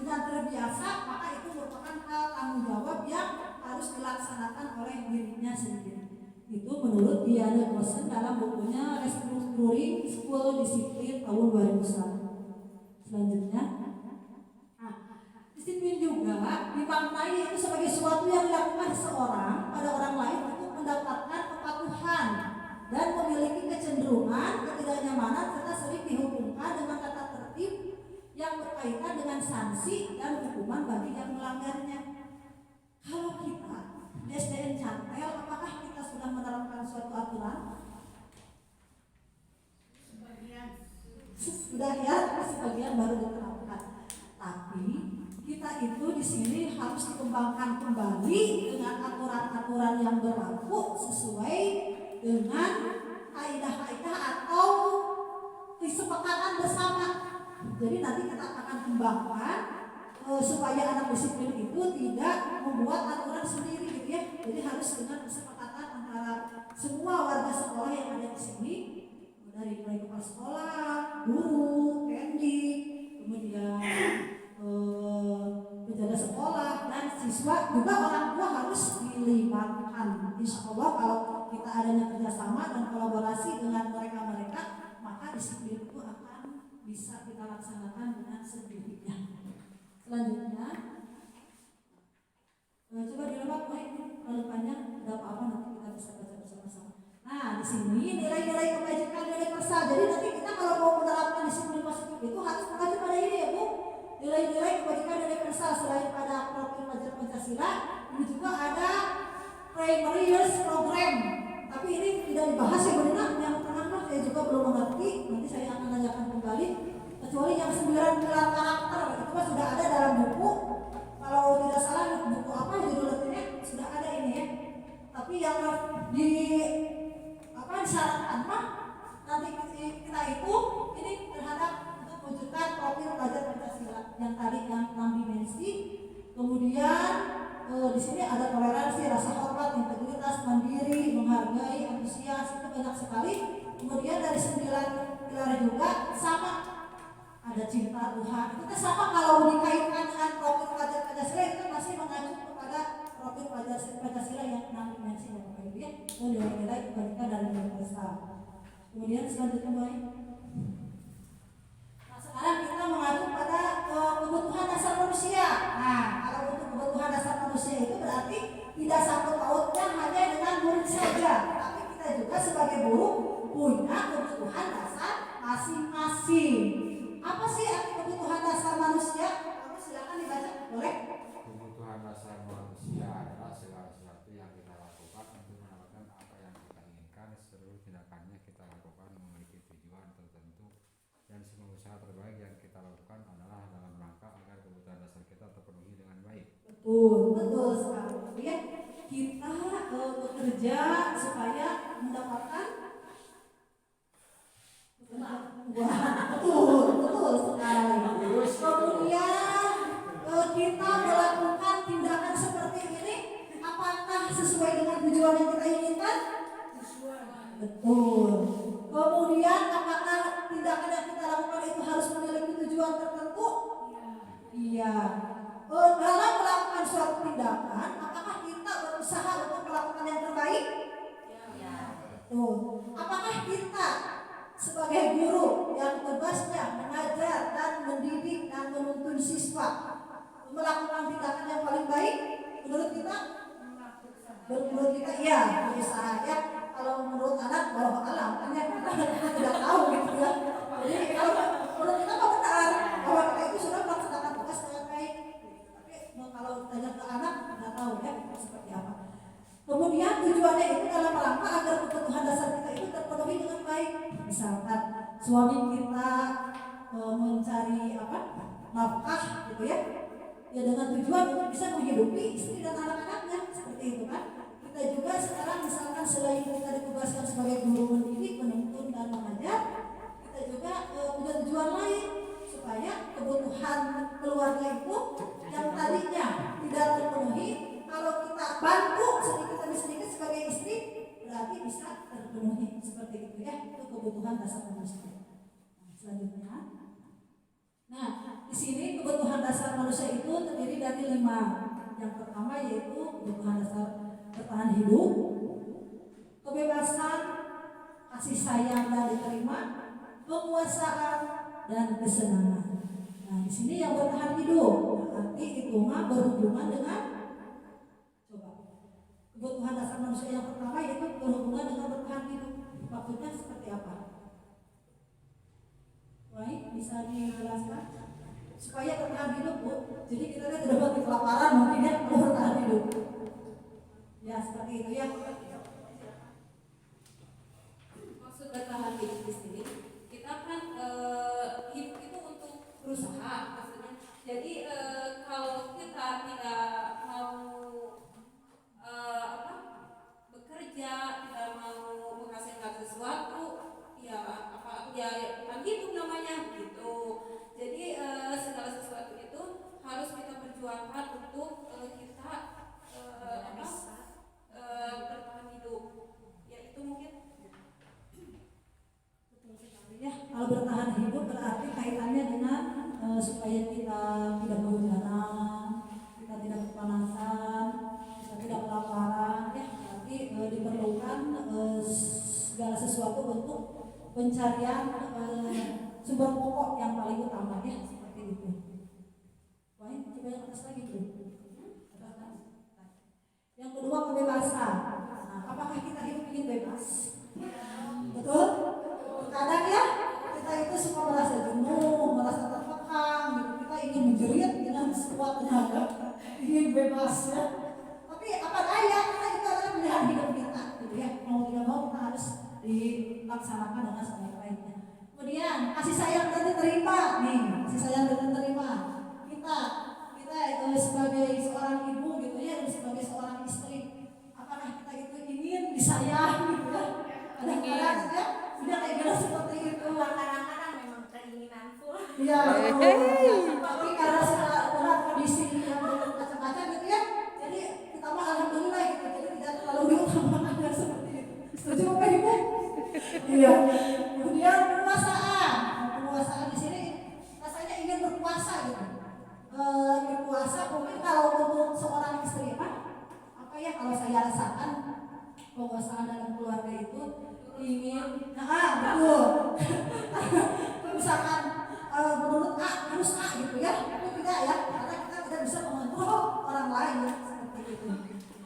[SPEAKER 3] dengan terbiasa, maka itu merupakan tanggung jawab yang harus dilaksanakan oleh dirinya sendiri. Itu menurut Diana Gosen dalam bukunya Restructuring School Discipline tahun 2001. Selanjutnya, disiplin juga dimaknai itu sebagai sesuatu yang dilakukan seseorang pada orang lain untuk mendapatkan kepatuhan dan memiliki kecenderungan ketidaknyamanan serta sering dihubungkan dengan tata tertib yang berkaitan dengan sanksi dan hukuman bagi yang melanggarnya. Kalau kita di SDN Cantel, apakah kita sudah menerapkan suatu aturan?
[SPEAKER 5] Sebagian.
[SPEAKER 3] Sudah ya, sebagian baru diterapkan. Tapi kita itu di sini harus dikembangkan kembali dengan aturan-aturan yang berlaku sesuai dengan kaidah-kaidah atau kesepakatan bersama. Jadi nanti kita akan kembangkan supaya anak disiplin itu tidak membuat aturan sendiri gitu ya. Jadi harus dengan kesepakatan antara semua warga sekolah yang ada di sini, dari mulai kepala sekolah, guru, TNI, kemudian penjaga sekolah dan siswa, juga orang tua harus dilibatkan. Insya Allah kalau kita adanya kerjasama dan kolaborasi dengan mereka-mereka, maka disiplin itu akan bisa kita laksanakan dengan sendirinya. Selanjutnya, coba dilewat ini terlalu panjang, ada apa-apa nanti kita bisa baca bersama-sama. Nah, di sini nilai-nilai kebajikan universal. Jadi nanti kita kalau mau menerapkan disiplin positif itu harus mengacu pada ini ya Bu. Nilai-nilai kebajikan universal. Selain pada profil pelajar Pancasila, ini juga ada primary years program. Tapi ini tidak dibahas ya Bu Dina. Yang tengah saya juga belum mengerti. Nanti saya akan tanyakan kembali. Kecuali yang 9 pilar karakter itu kan sudah ada dalam buku. Kalau tidak salah buku apa judulnya sudah ada ini ya. Tapi yang di disyaratkan mah nanti kita itu ini terhadap untuk mewujudkan profil pelajar Pancasila yang tadi yang 6 dimensi. Kemudian di sini ada toleransi, rasa hormat, integritas, mandiri, menghargai, antusias, itu banyak sekali. Kemudian dari 9 pilar juga sama, ada cinta Tuhan. Itu sama kalau dikaitkan dengan profil pelajar Pancasila itu masih mengacu kepada profil pelajar Pancasila yang 6 dimensi ya Bapak Ibu ya. Itu nilai-nilai kebajikan dari universal. Kemudian selanjutnya baik. Nah, sekarang kita mengacu pada kebutuhan dasar manusia. Nah, kalau untuk kebutuhan dasar manusia itu berarti tidak sangkut pautnya hanya dengan murid saja, tapi kita juga sebagai guru punya kebutuhan dasar masing-masing. Apa sih arti kebutuhan dasar manusia? Silakan dibaca, boleh?
[SPEAKER 4] Kebutuhan dasar manusia adalah segala sesuatu yang kita lakukan untuk mendapatkan apa yang kita inginkan. Seluruh tindakannya kita lakukan memiliki tujuan tertentu, dan semua usaha terbaik yang kita lakukan adalah dalam rangka agar kebutuhan dasar kita terpenuhi dengan baik.
[SPEAKER 3] Betul sekali. Ya, kita bekerja supaya mendapatkan betul sekali. Kemudian kita melakukan tindakan seperti ini, apakah sesuai dengan tujuan yang kita inginkan? Betul. Kemudian apakah tindakan yang kita lakukan itu harus memiliki tujuan tertentu? Iya. Dalam melakukan suatu tindakan, apakah kita berusaha untuk melakukan yang terbaik? Iya. Apakah kita sebagai guru yang tugasnya mengajar dan mendidik dan menuntun siswa melakukan tindakan yang paling baik? Menurut kita? Menurut kita iya, berusaha ya. Kalau menurut anak, walau alam kan ya kita tidak tahu gitu ya. Jadi kalau menurut kita kok benar bahwa kita itu sudah melaksanakan tugas dengan baik. Tapi kalau tanya ke anak nggak tahu ya seperti apa. Kemudian tujuannya itu dalam rangka agar kebutuhan dasar kita itu terpenuhi dengan baik. Misalkan suami kita mencari nafkah gitu ya, ya dengan tujuan untuk bisa menghidupi istri dan anak-anaknya seperti itu kan. Kita juga sekarang misalkan selain kita ditugaskan sebagai guru mendidik, menuntun dan mengajar, kita juga punya tujuan lain supaya kebutuhan keluarga itu yang tadinya tidak terpenuhi, kalau kita bantu sedikit demi sedikit sebagai istri berarti bisa terpenuhi seperti itu ya. Itu kebutuhan dasar manusia. Selanjutnya, nah di sini kebutuhan dasar manusia itu terdiri dari 5. Yang pertama yaitu kebutuhan dasar bertahan hidup, kebebasan, kasih sayang dan diterima, penguasaan dan kesenangan. Nah di sini yang bertahan hidup berarti itu mah berhubungan dengan kebutuhan dasar manusia yang pertama yaitu berhubungan dengan bertahan hidup. Maksudnya seperti apa? Baik, bisa dijelaskan? Supaya bertahan hidup, Bu. Jadi kita tidak boleh kelaparan mungkin ya kalau bertahan hidup. Ya seperti itu ya.
[SPEAKER 2] Maksud bertahan hidup di sini, kita kan hidup itu untuk berusaha maksudnya. Jadi kalau kita tidak mau bekerja, tidak mau menghasilkan sesuatu, ya bukan hidup namanya gitu. Jadi segala sesuatu itu harus kita perjuangkan untuk kita bertahan hidup. Ya itu mungkin.
[SPEAKER 3] Ya, kalau bertahan hidup berarti kaitannya dengan supaya kita tidak kehujanan, kita tidak kepanasan, kita tidak kelaparan, ya berarti diperlukan segala sesuatu untuk pencarian sumber pokok yang paling utama ya seperti itu. Baik, coba yang atas lagi Bu. Yang kedua kebebasan. Nah, apakah kita hidup ingin bebas? Betul? Kadang ya kita itu suka merasa jenuh, merasa terkekang gitu. Kita ingin menjerit dengan sekuat tenaga, ingin bebas ya. Tapi apa daya, kita itu adalah pilihan hidup kita gitu ya. Mau tidak mau kita harus dilaksanakan dengan sebaik-baiknya. Kemudian kasih sayang dan diterima nih, kasih sayang dan diterima. Kita sebagai seorang ibu gitu ya, dan sebagai seorang istri, apakah kita itu ingin disayang gitu ya? Kadang-kadang ya sudah kayak gitu seperti itu.
[SPEAKER 2] Kadang-kadang memang keinginanku.
[SPEAKER 3] Iya, tapi karena setelah kondisi yang berkaca-kaca gitu ya, jadi kita mah alhamdulillah gitu, jadi tidak terlalu diutamakan seperti itu. Setuju Bapak Ibu? Iya. Kemudian penguasaan di sini rasanya ingin berkuasa gitu. Berkuasa mungkin kalau untuk seorang istri apa ya kalau saya rasakan penguasaan dalam keluarga itu ingin, betul. Misalkan menurut harus gitu ya, itu tidak ya, karena kita tidak bisa mengontrol orang lain seperti itu.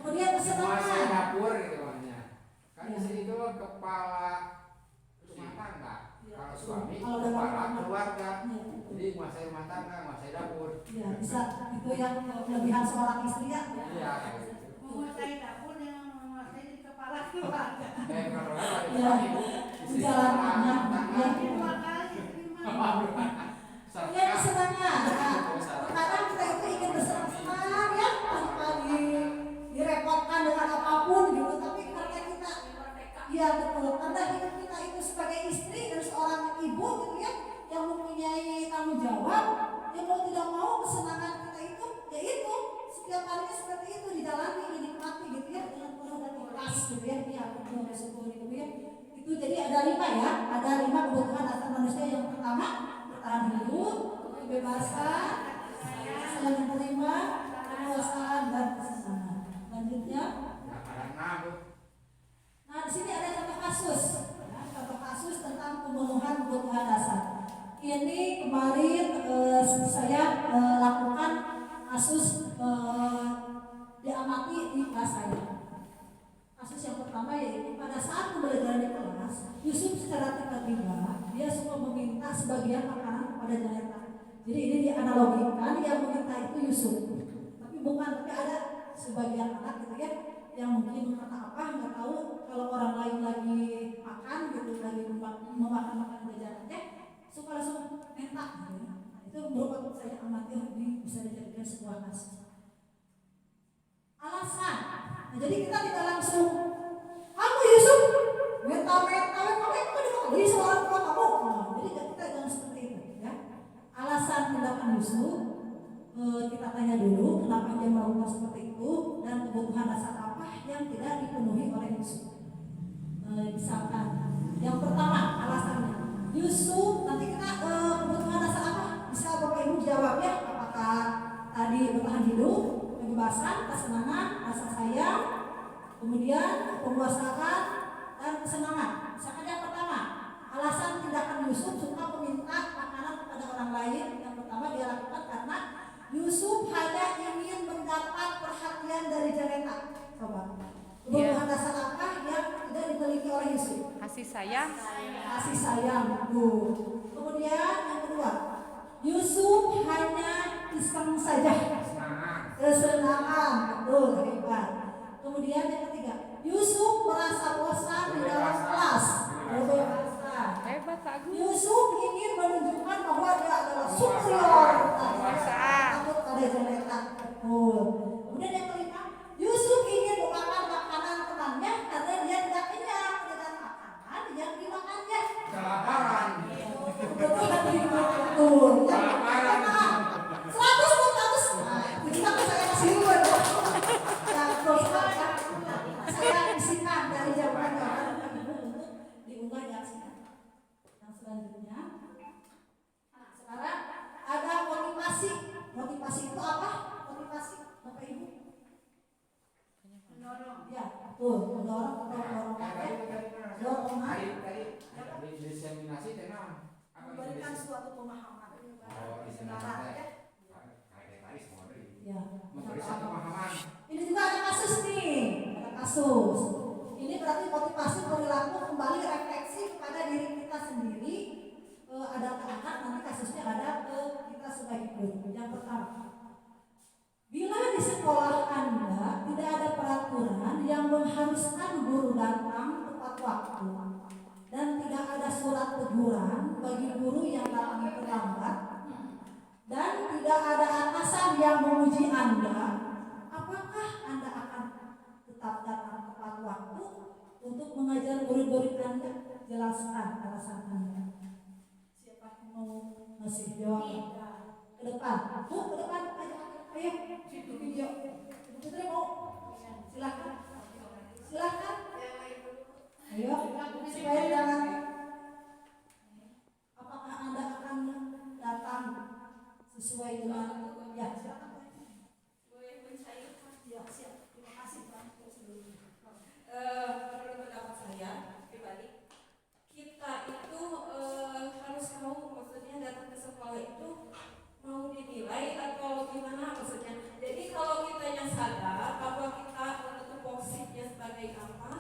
[SPEAKER 3] Kemudian kesenangan.
[SPEAKER 4] Dapur gitu makanya. Kan di sini itu kepala rumah tangga. Kalau suami kepala keluarga. Jadi menguasai rumah tangga, menguasai dapur.
[SPEAKER 3] Ya bisa, itu yang kelebihan seorang istri ya.
[SPEAKER 4] Iya.
[SPEAKER 5] Menguasai dapur yang menguasai di kepala keluarga.
[SPEAKER 4] Kalau
[SPEAKER 3] Ya, jalanannya. Ya.
[SPEAKER 5] Dua kali terima.
[SPEAKER 3] Kemudian kesenangan. Kadang kita itu ingin bersenang-senang ya, tanpa direpotkan dengan apapun gitu. Tapi karena kita, ya betul, karena hidup kita itu sebagai istri dan seorang ibu gitu ya, yang mempunyai tanggung jawab, yang mau tidak mau kesenangan kita itu, ya itu setiap harinya seperti itu dijalani, dinikmati gitu ya, dengan penuh dan ikhlas gitu ya, betul bersyukur gitu ya. Itu jadi ada 5 ya, ada 5 kebutuhan dasar manusia. Yang pertama bertahan hidup, kebebasan, saling menerima, penguasaan dan kesenangan. Lanjutnya, nah di sini ada contoh kasus, ya, contoh kasus tentang pemenuhan kebutuhan dasar. Ini kemarin saya lakukan kasus diamati di kelas saya. Kasus yang pertama yaitu pada saat pembelajaran di kelas, Yusuf secara tiba-tiba dia suka meminta sebagian makanan kepada Janeta. Jadi ini dianalogikan yang meminta itu Yusuf, tapi bukan, tapi ada sebagian anak gitu ya yang mungkin kata apa nggak tahu, kalau orang lain lagi makan gitu, lagi memakan makanan jajanannya suka langsung minta gitu. Itu merupakan saya amati ini bisa dijadikan sebuah kasus. Alasan, nah, jadi kita tidak langsung kamu Yusuf meta kamu di seorang tua kamu. Nah, jadi kita jangan seperti itu ya. Alasan tindakan Yusuf kita tanya dulu kenapa dia melakukan seperti itu dan kebutuhan dasar apa yang tidak dipenuhi oleh Yusuf. Misalkan yang pertama alasannya Yusuf, nanti kita kebutuhan dasar apa bisa Bapak Ibu jawab ya, apakah tadi bertahan hidup, kebebasan, kesenangan, rasa sayang, kemudian penguasaan dan kesenangan. Misalkan yang pertama alasan tindakan Yusuf suka meminta makanan kepada orang lain, yang pertama dia lakukan karena Yusuf hanya ingin mendapat perhatian dari Janeta. Coba. Kebutuhan dasar apa yang tidak dimiliki oleh Yusuf?
[SPEAKER 6] Kasih sayang.
[SPEAKER 3] Kasih sayang. Kemudian yang kedua, Yusuf hanya iseng saja. Kesenangan. Betul, hebat. Kemudian yang ketiga, Yusuf merasa bosan di dalam kelas.
[SPEAKER 6] Hebat Pak Agus.
[SPEAKER 3] Yusuf ingin menunjukkan bahwa dia adalah superior. Takut pada Janeta. Betul. Kemudian yang kelima, Yusuf ingin memakan makanan temannya karena dia tidak kenyang dengan makanan yang dimakannya.
[SPEAKER 4] Kelaparan.
[SPEAKER 3] Betul. Kelaparan. 100. Kita saya kasih dulu ya. Saya isikan dari jawaban-jawaban untuk diunggah di aksikan. Yang selanjutnya, sekarang ada motivasi. Motivasi itu apa? Motivasi, Bapak Ibu? Mendorong. Ya, betul. Mendorong atau dorongan.
[SPEAKER 4] Tadi diseminasi tenang.
[SPEAKER 3] Memberikan suatu pemahaman. Ya.
[SPEAKER 4] Memberi satu pemahaman.
[SPEAKER 3] Ini juga ada kasus nih. Ada kasus. Ini berarti motivasi perilaku kembali refleksi kepada diri kita sendiri. Ada ke anak, nanti kasusnya ada ke kita sebagai guru. Yang pertama, bila di sekolah Anda tidak ada peraturan yang mengharuskan guru datang tepat waktu dan tidak ada surat teguran bagi guru yang datang terlambat dan tidak ada atasan yang memuji Anda, apakah Anda akan tetap datang tepat waktu untuk mengajar murid-murid Anda? Jelaskan alasan Anda. Mau ngasih jawab ke depan, Bu, ke depan ayo situ video. Putri mau silahkan, ayo supaya jangan. Apakah Anda akan datang sesuai dengan ya silakan. Ya siap, terima kasih Pak.
[SPEAKER 2] Menurut pendapat saya pribadi, kita itu harus tahu maksudnya datang ke sekolah itu mau dinilai atau gimana maksudnya. Jadi kalau kitanya sadar bahwa kita tupoksinya sebagai apa,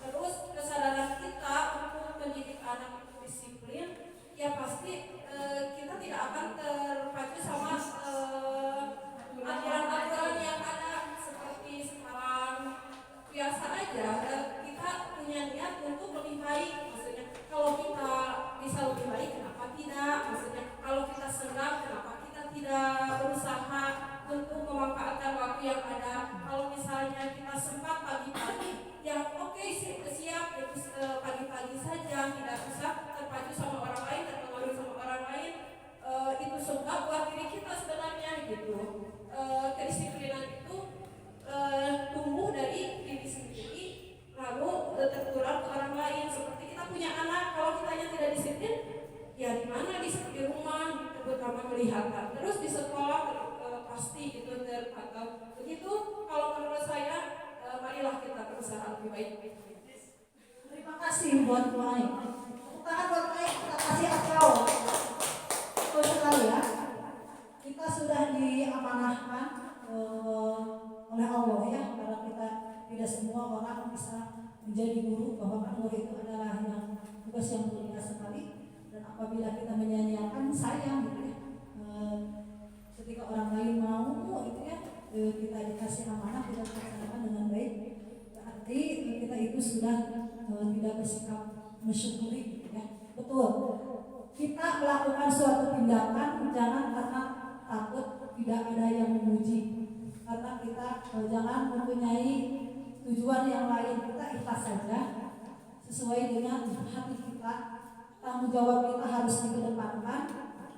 [SPEAKER 2] terus kesadaran kita untuk mendidik anak itu disiplin, ya pasti kita tidak akan terpacu sama aturan-aturan yang ada seperti sekarang. Biasa aja, kita punya niat untuk lebih baik. Maksudnya kalau kita bisa lebih baik, kenapa tidak? Maksudnya kalau kita senang, kenapa kita tidak berusaha untuk memanfaatkan waktu yang ada? Kalau misalnya kita sempat pagi-pagi, ya oke, siap itu pagi-pagi saja, tidak usah terpacu sama orang lain, terpengaruh sama orang lain. Itu sebab buat diri kita sebenarnya gitu. Kedisiplinan itu tumbuh dari diri sendiri, lalu tertular ke orang lain. Seperti kita punya anak, kalau kitanya tidak disiplin, ya di mana di rumah, terutama kelihatan. Terus di sekolah pasti itu terpantau. Begitu kalau menurut saya, marilah kita berusaha lebih baik.
[SPEAKER 3] Terima kasih buat Baik. Tangan buat Baik, kita kasih aplaus. Betul sekali ya. Kita sudah diamanahkan oleh Allah ya, karena kita tidak semua orang bisa menjadi guru, bahwa kan guru itu adalah yang tugas yang mulia sekali, dan apabila kita menyanyiakan sayang gitu ya, ketika orang lain mau itu ya kita dikasih amanah, kita laksanakan dengan baik, berarti kita itu sudah tidak bersikap mensyukuri, ya. Betul. Kita melakukan suatu tindakan jangan karena takut tidak ada yang memuji, karena kita jangan mempunyai tujuan yang lain. Kita ikhlas saja sesuai dengan hati kita. Tanggung jawab kita harus dikedepankan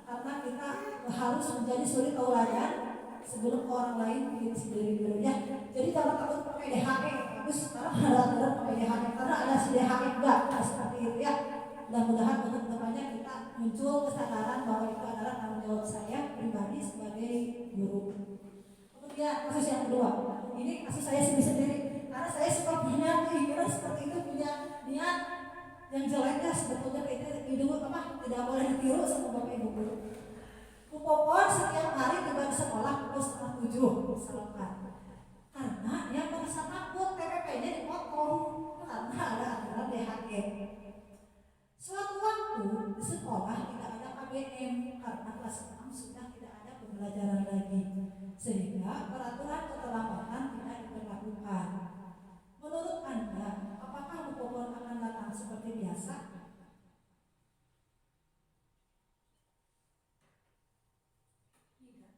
[SPEAKER 3] karena kita harus menjadi suri tauladan sebelum orang lain bikin sendiri dulu, ya. Jadi jangan takut pakai DHE. Bagus sekarang ada aturan pakai DHE karena ada si DHE enggak seperti itu, ya. Mudah-mudahan untuk kedepannya kita muncul kesadaran bahwa itu adalah tanggung jawab saya pribadi sebagai guru. Kemudian kasus yang kedua, ini kasus saya sendiri karena saya suka punya keinginan seperti itu, punya niat yang jeleknya sebetulnya itu tidak boleh ditiru sama bapak ibu guru. Kupopon setiap hari tiba di sekolah pukul 6:30 misalkan, karena yang merasa takut TPP-nya dipotong karena ada aturan DHE. Suatu waktu di sekolah tidak ada KBM karena kelas 6 sudah tidak ada pembelajaran lagi, sehingga peraturan keterlambatan tidak diberlakukan. Menurut Anda, apakah Kupopon akan datang seperti biasa?
[SPEAKER 5] Tidak,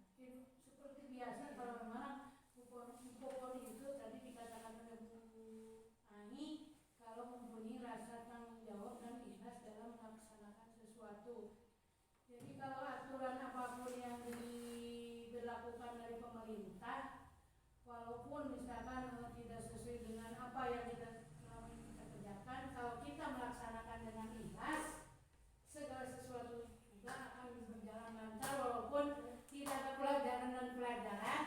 [SPEAKER 5] seperti biasa kalau memang kupon itu tadi dikatakan oleh Bu Ani, kalau mempunyai rasa tanggung jawab dan ikhlas dalam melaksanakan sesuatu. Jadi kalau aturan apapun yang diberlakukan dari pemerintah, walaupun misalkan tidak sesuai dengan apa yang kita kerjakan, kalau kita melaksanakan dengan ikhlas, segala sesuatu juga akan berjalan lancar walaupun tidak ada pelajaran dan pelajaran.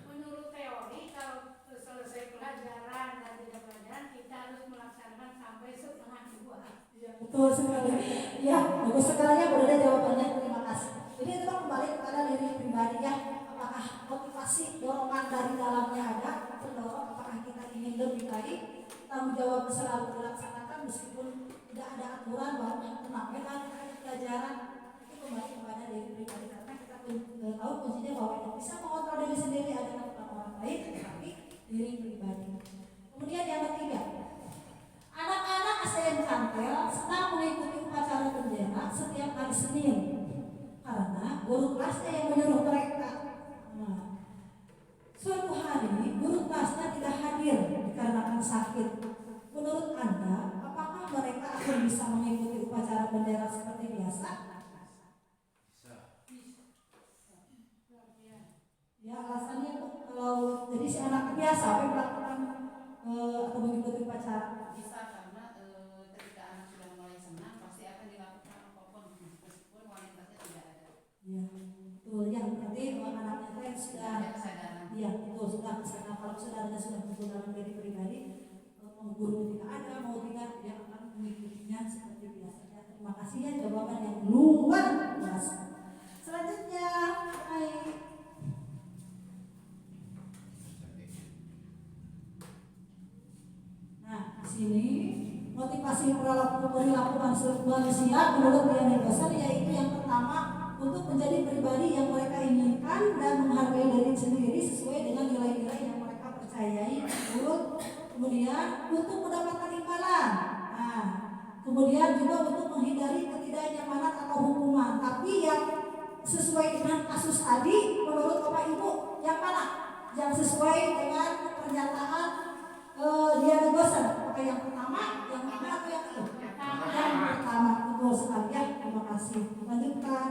[SPEAKER 5] Menurut teori, kalau selesai pelajaran dan tidak pelajaran, kita harus melaksanakan sampai 1:30.
[SPEAKER 3] Ya, betul sekali. Ya, bagus sekali, ya. Udah ada jawabannya. Terima kasih. Jadi itu kembali kepada diri pribadi, ya. Apakah motivasi dorongan dari dalamnya ada, terdorong, apakah kita ingin lebih baik, tanggung jawab selalu dilaksanakan meskipun tidak ada aturan bahwa kenapa kita ada pelajaran. Itu kembali kepada diri pribadi karena kita tahu kuncinya bahwa yang bisa mengontrol diri sendiri adalah bukan orang lain tetapi diri pribadi. Kemudian yang ketiga, anak-anak SDN Cantel senang mengikuti upacara bendera setiap hari Senin karena guru kelasnya yang menyuruh mereka. Suatu hari guru kelasnya tidak hadir dikarenakan sakit. Menurut Anda, apakah mereka akan bisa mengikuti upacara bendera seperti biasa? Ya, alasannya tuh kalau jadi si anak biasa melakukan atau mengikuti upacara.
[SPEAKER 6] Bisa karena ketika anak sudah mulai senang pasti akan dilakukan apapun meskipun wanitanya tidak ada.
[SPEAKER 3] Ya, betul, ya. Berarti anaknya itu sudah
[SPEAKER 6] Ada kesadaran.
[SPEAKER 3] Iya, betul, sudah kesadaran. Kalau kesadarannya sudah muncul dalam diri pribadi, mau guru tidak ada, mau tidak, dia akan mengikutinya seperti biasanya. Terima kasih, ya, jawaban yang luar biasa. Selanjutnya, nah, di sini motivasi perilaku manusia menurut Dian Gosen yaitu yang pertama untuk menjadi pribadi yang mereka inginkan dan menghargai diri sendiri sesuai dengan nilai-nilai yang mereka percayai menurut. Kemudian untuk mendapatkan imbalan. Nah, kemudian juga untuk menghindari ketidaknyamanan atau hukuman. Tapi yang sesuai dengan kasus tadi menurut Bapak Ibu yang mana? Yang sesuai dengan pernyataan Dian Gosen. Apakah yang pertama, yang mana atau yang kedua? Yang pertama, betul sekali, ya. Terima kasih. Lanjutkan.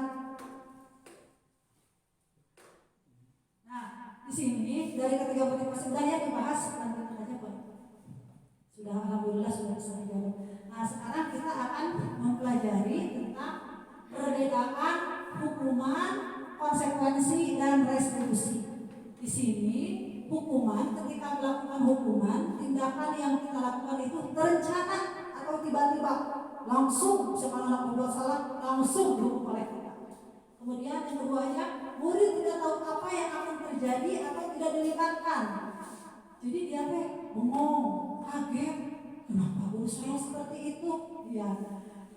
[SPEAKER 3] Nah, di sini dari ketiga motivasi yang dibahas lanjutkan aja, Pak. Sudah, alhamdulillah sudah bisa dijawab. Nah, sekarang kita akan mempelajari tentang perbedaan hukuman, konsekuensi, dan restitusi. Di sini hukuman, ketika melakukan hukuman, tindakan yang kita lakukan itu terencana atau tiba-tiba langsung misalkan anak berbuat salah langsung dihukum oleh kita. Kemudian yang keduanya, murid tidak tahu apa yang akan terjadi atau tidak dilibatkan. Jadi dia bengong, kaget, kenapa guru saya seperti itu? Ya.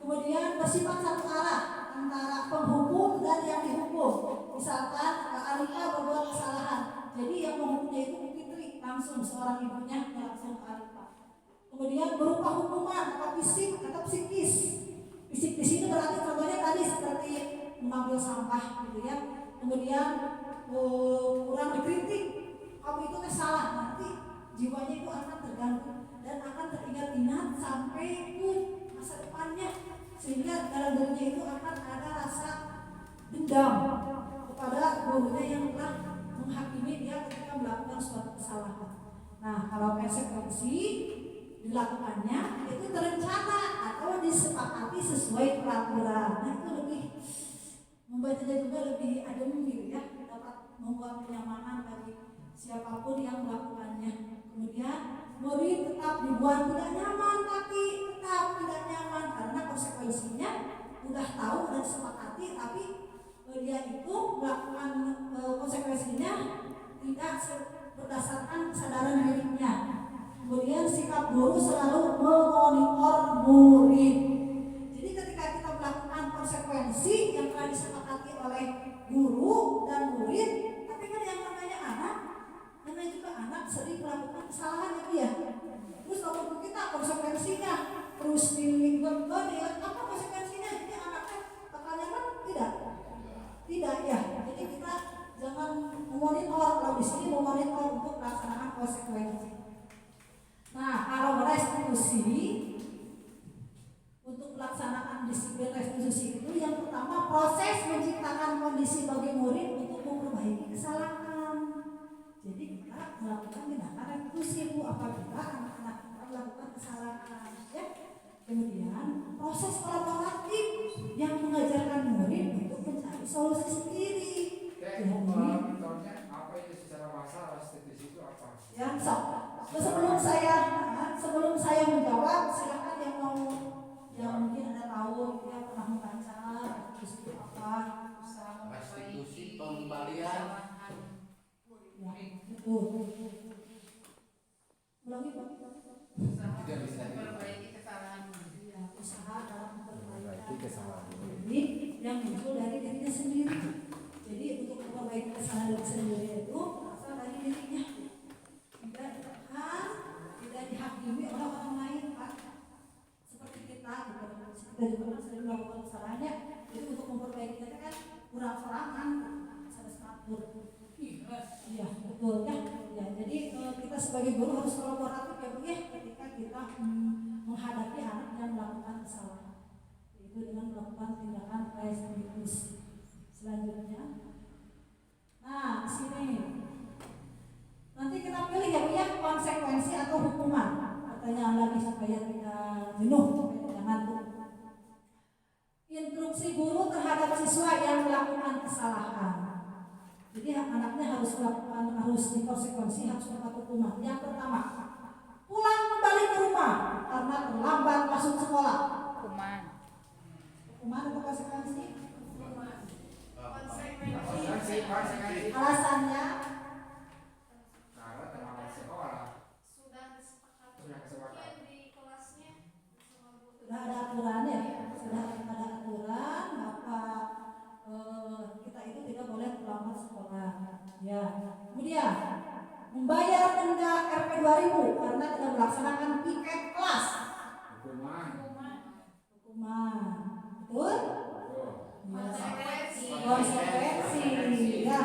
[SPEAKER 3] Kemudian bersifat satu arah antara penghukum dan yang dihukum. Misalkan Alika berbuat kesalahan, jadi yang menghukumnya itu Fitri, langsung seorang ibunya langsung ke Alika. fisik atau psikis. Fisik di sini berarti contohnya tadi seperti mengambil sampah gitu ya. Kemudian kurang dikritik, kamu itu salah, nanti jiwanya itu akan terganggu dan akan teringat-ingat sampai masa depannya, sehingga dalam dirinya itu akan ada rasa dendam kepada gurunya yang telah menghakimi dia ketika melakukan suatu kesalahan. Nah, kalau konsekuensi dilakukannya itu terencana atau disepakati sesuai peraturan. Nah, itu lebih membacanya juga lebih adem gitu ya, dapat membuat kenyamanan bagi siapapun yang melakukannya. Kemudian murid tetap dibuat tidak nyaman, tapi tetap tidak nyaman karena konsekuensinya udah tahu dan sepakati, tapi dia itu melakukan konsekuensinya tidak berdasarkan kesadaran dirinya. Kemudian sikap guru selalu memonitor murid. Jadi ketika kita melakukan konsekuensi yang telah disepakati oleh guru dan murid, tapi kan yang namanya anak, namanya juga anak sering melakukan kesalahan itu ya. Terus kalau kita konsekuensinya terus dilihat apa konsekuensinya? Jadi anaknya bakal nyaman tidak? Tidak ya. Jadi kita jangan memonitor, kalau di sini memonitor untuk pelaksanaan konsekuensi. Nah, kalau restitusi untuk pelaksanaan disiplin restitusi itu yang pertama proses menciptakan kondisi bagi murid untuk memperbaiki kesalahan. Jadi kita melakukan tindakan restitusi apabila anak-anak kita melakukan kesalahan. Ya. Kemudian proses kolaboratif yang mengajarkan murid untuk mencari solusi sendiri.
[SPEAKER 4] Contohnya apa itu secara bahasa restitusi itu apa?
[SPEAKER 3] Ya, sebelum saya menjawab, silakan yang mau, yang mungkin ada tahu, ya pernah membaca restitusi itu apa?
[SPEAKER 1] Restitusi pembalian.
[SPEAKER 3] Ya, betul. Ulangi Pak.
[SPEAKER 1] Tidak bisa
[SPEAKER 6] memperbaiki kesalahan.
[SPEAKER 3] Ya, usaha dalam
[SPEAKER 4] Memperbaiki
[SPEAKER 3] memperbaiki
[SPEAKER 4] kesalahan.
[SPEAKER 3] Jadi yang muncul dari dirinya sendiri. Jadi untuk memperbaiki kesalahan diri sendiri itu berasal dari dirinya. Tidak dihakimi oleh orang lain, Pak. Seperti kita juga sering melakukan kesalahannya. Jadi untuk memperbaiki kita kan kurang serangan, ada senatur. Iya, betul ya. Ya, jadi kita sebagai guru harus kolaboratif ya Bu ya, ketika kita menghadapi anak yang melakukan kesalahan. Itu dengan melakukan tindakan restitusi. Selanjutnya, nah di sini nanti kita pilih ya Bu ya, konsekuensi atau hukuman. Pertanyaan lagi supaya tidak jenuh, supaya tidak ngantuk. Instruksi guru terhadap siswa yang melakukan kesalahan. Jadi anaknya harus dikonsekuensi, harus mendapat hukuman. Yang pertama, pulang kembali ke rumah karena terlambat masuk sekolah.
[SPEAKER 6] Hukuman.
[SPEAKER 3] Hukuman atau konsekuensi?
[SPEAKER 6] Konsekuensi.
[SPEAKER 3] Alasannya
[SPEAKER 4] Karena terlambat sekolah.
[SPEAKER 2] Sudah disepakati
[SPEAKER 4] Sudah kesepakatan.
[SPEAKER 2] di kelasnya.
[SPEAKER 3] sudah ada aturan ya, sudah ada aturan bahwa kita itu tidak boleh terlambat sekolah. Ya. Kemudian membayar denda Rp 2.000 karena tidak melaksanakan piket kelas.
[SPEAKER 4] Hukuman.
[SPEAKER 3] Hukuman. Betul?
[SPEAKER 4] Betul.
[SPEAKER 3] Konsekuensi. Ya.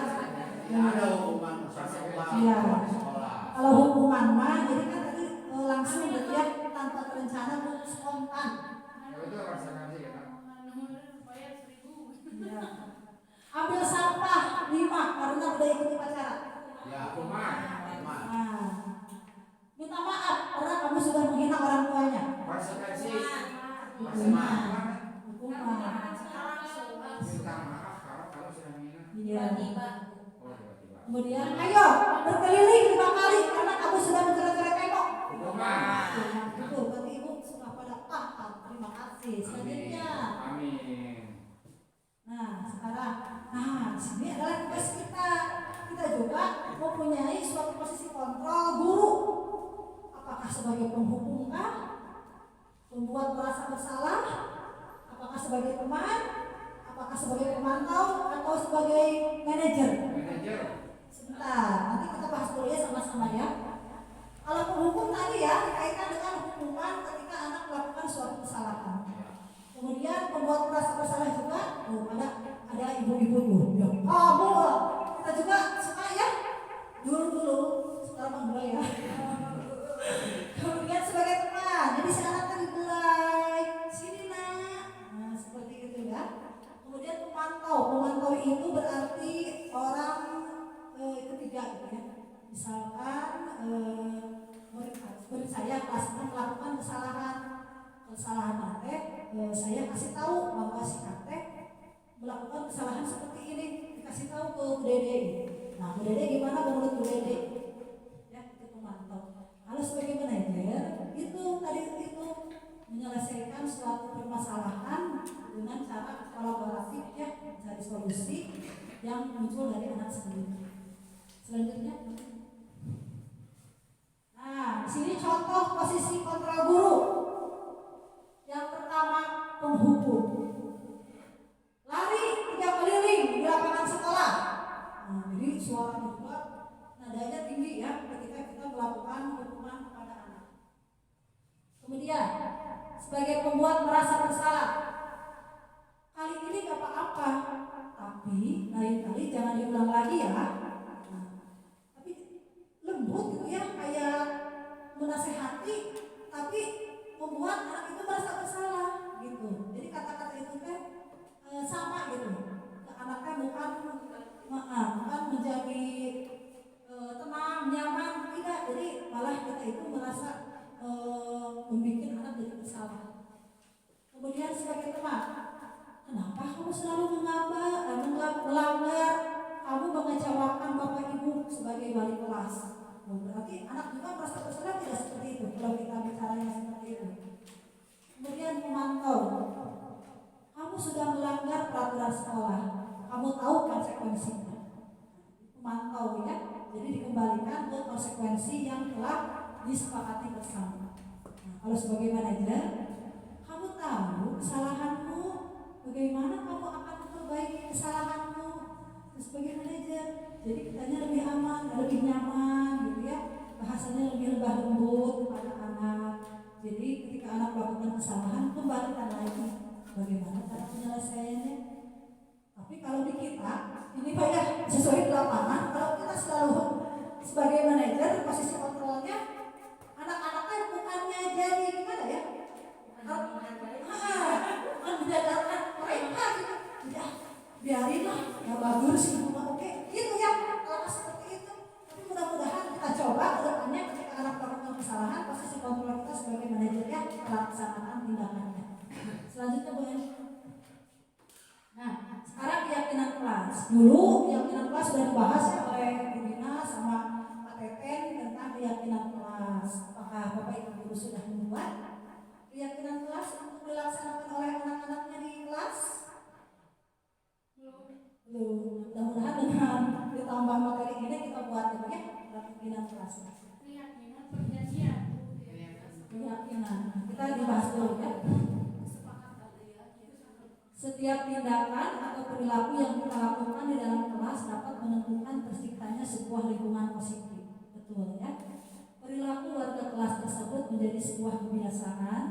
[SPEAKER 1] ada hukuman sekolah.
[SPEAKER 3] Iya.
[SPEAKER 1] Sekolah.
[SPEAKER 3] Kalau hukuman mah jadi kan tadi langsung gitu ya, tanpa terencana, spontan.
[SPEAKER 4] Ya itu konsekuensi ya.
[SPEAKER 3] Ya. Ambil sampah 5 karena udah ikut upacara.
[SPEAKER 1] Ya,
[SPEAKER 4] Hukuman.
[SPEAKER 1] hukuman.
[SPEAKER 3] Nah, minta maaf karena kamu sudah menghina orang tuanya.
[SPEAKER 4] Konsekuensi.
[SPEAKER 3] Hukuman.
[SPEAKER 4] Minta maaf kalau kamu sudah menghina.
[SPEAKER 3] Iya.
[SPEAKER 4] Oh tiba-tiba.
[SPEAKER 3] Kemudian, ayo berkeliling 5 kali karena kamu sudah mencoret-coret tembok.
[SPEAKER 4] Hukuman.
[SPEAKER 3] Betul, berarti ibu sudah pada paham. Terima kasih. Selanjutnya.
[SPEAKER 4] Amin.
[SPEAKER 3] Nah, sekarang, di sini adalah tugas kita. Kita juga mempunyai suatu posisi kontrol guru. Apakah sebagai penghukum kah? Membuat merasa bersalah? Apakah sebagai teman? Apakah sebagai pemantau atau sebagai manajer?
[SPEAKER 4] Manajer.
[SPEAKER 3] Sebentar, nanti kita bahas dulu ya sama-sama ya. Kalau penghukum tadi ya dikaitkan dengan hukuman ketika anak melakukan suatu itu berarti orang ketiga gitu ya. Misalkan murid saya kelas 6 melakukan kesalahan teh, saya kasih tahu bahwa si teh melakukan kesalahan seperti ini, dikasih tahu ke Bu Dede. Nah, Bu Dede gimana menurut Bu Dede? Ya, itu pemantau. Kalau sebagai manajer, itu tadi itu menyelesaikan suatu permasalahan dengan cara kolaboratif ya, mencari solusi yang muncul dari anak sendiri. Selanjutnya, nah, di sini contoh posisi kontrol guru. Yang pertama, penghukum. Lari 3 keliling di lapangan sekolah. Nah, jadi suaranya juga nadanya tinggi ya ketika kita melakukan hukuman kepada anak. Kemudian, sebagai pembuat merasa bersalah. Kali ini gak apa-apa, tapi lain kali jangan diulang lagi ya. Nah, tapi lembut gitu ya, kayak menasehati, tapi membuat anak itu merasa bersalah gitu. Jadi kata-kata itu kan sama gitu. Anaknya bukan menjadi tenang, nyaman, tidak. Jadi malah kita itu merasa membuat anak jadi bersalah. Kemudian sebagai teman, kenapa kamu selalu melanggar? Kamu mengecewakan bapak ibu sebagai wali kelas. Berarti anak juga merasa bersalah tidak seperti itu kalau kita bicaranya seperti itu. Kemudian memantau. Kamu sudah melanggar peraturan sekolah. Kamu tahu konsekuensinya. Memantau ya. Jadi dikembalikan ke konsekuensi yang telah disepakati bersama. Nah, kalau sebagai manajer, kamu tahu kesalahanmu, bagaimana kamu akan memperbaiki kesalahanmu. Sebagai manajer, jadi kitanya lebih aman, lebih nyaman gitu ya. Bahasanya lebih lembah lembut kepada anak. Jadi ketika anak melakukan kesalahan, kembalikan lagi bagaimana cara penyelesaiannya. Tapi kalau di kita, ini Pak ya, sesuai di lapangan, kalau kita selalu sebagai manajer, posisi kontrolnya, anak-anaknya bukannya jadi gimana ya? Menjadarkan mereka gitu. Ya, biarinlah, ya bagus gitu, oke, gitu ya. Kalau seperti itu, tapi mudah-mudahan kita coba ke depannya ketika anak melakukan kesalahan, posisi kontrol kita sebagai manajer ya, pelaksanaan tindakannya. Selanjutnya Bu Eni. Nah, sekarang keyakinan kelas. Dulu keyakinan kelas sudah dibahas ya oleh Bu Dina sama Pak Teten tentang keyakinan kelas. Apakah Bapak Ibu guru sudah membuat keyakinan kelas untuk dilaksanakan oleh anak-anaknya di kelas? Belum. Mudah-mudahan dengan ditambah materi ini kita buat ya keyakinan kelas.
[SPEAKER 5] Keyakinan perjanjian.
[SPEAKER 3] Keyakinan. Kita dibahas dulu ya. Setiap tindakan atau perilaku yang kita lakukan di dalam kelas dapat menentukan terciptanya sebuah lingkungan positif. Betul ya? Perilaku warga kelas tersebut menjadi sebuah kebiasaan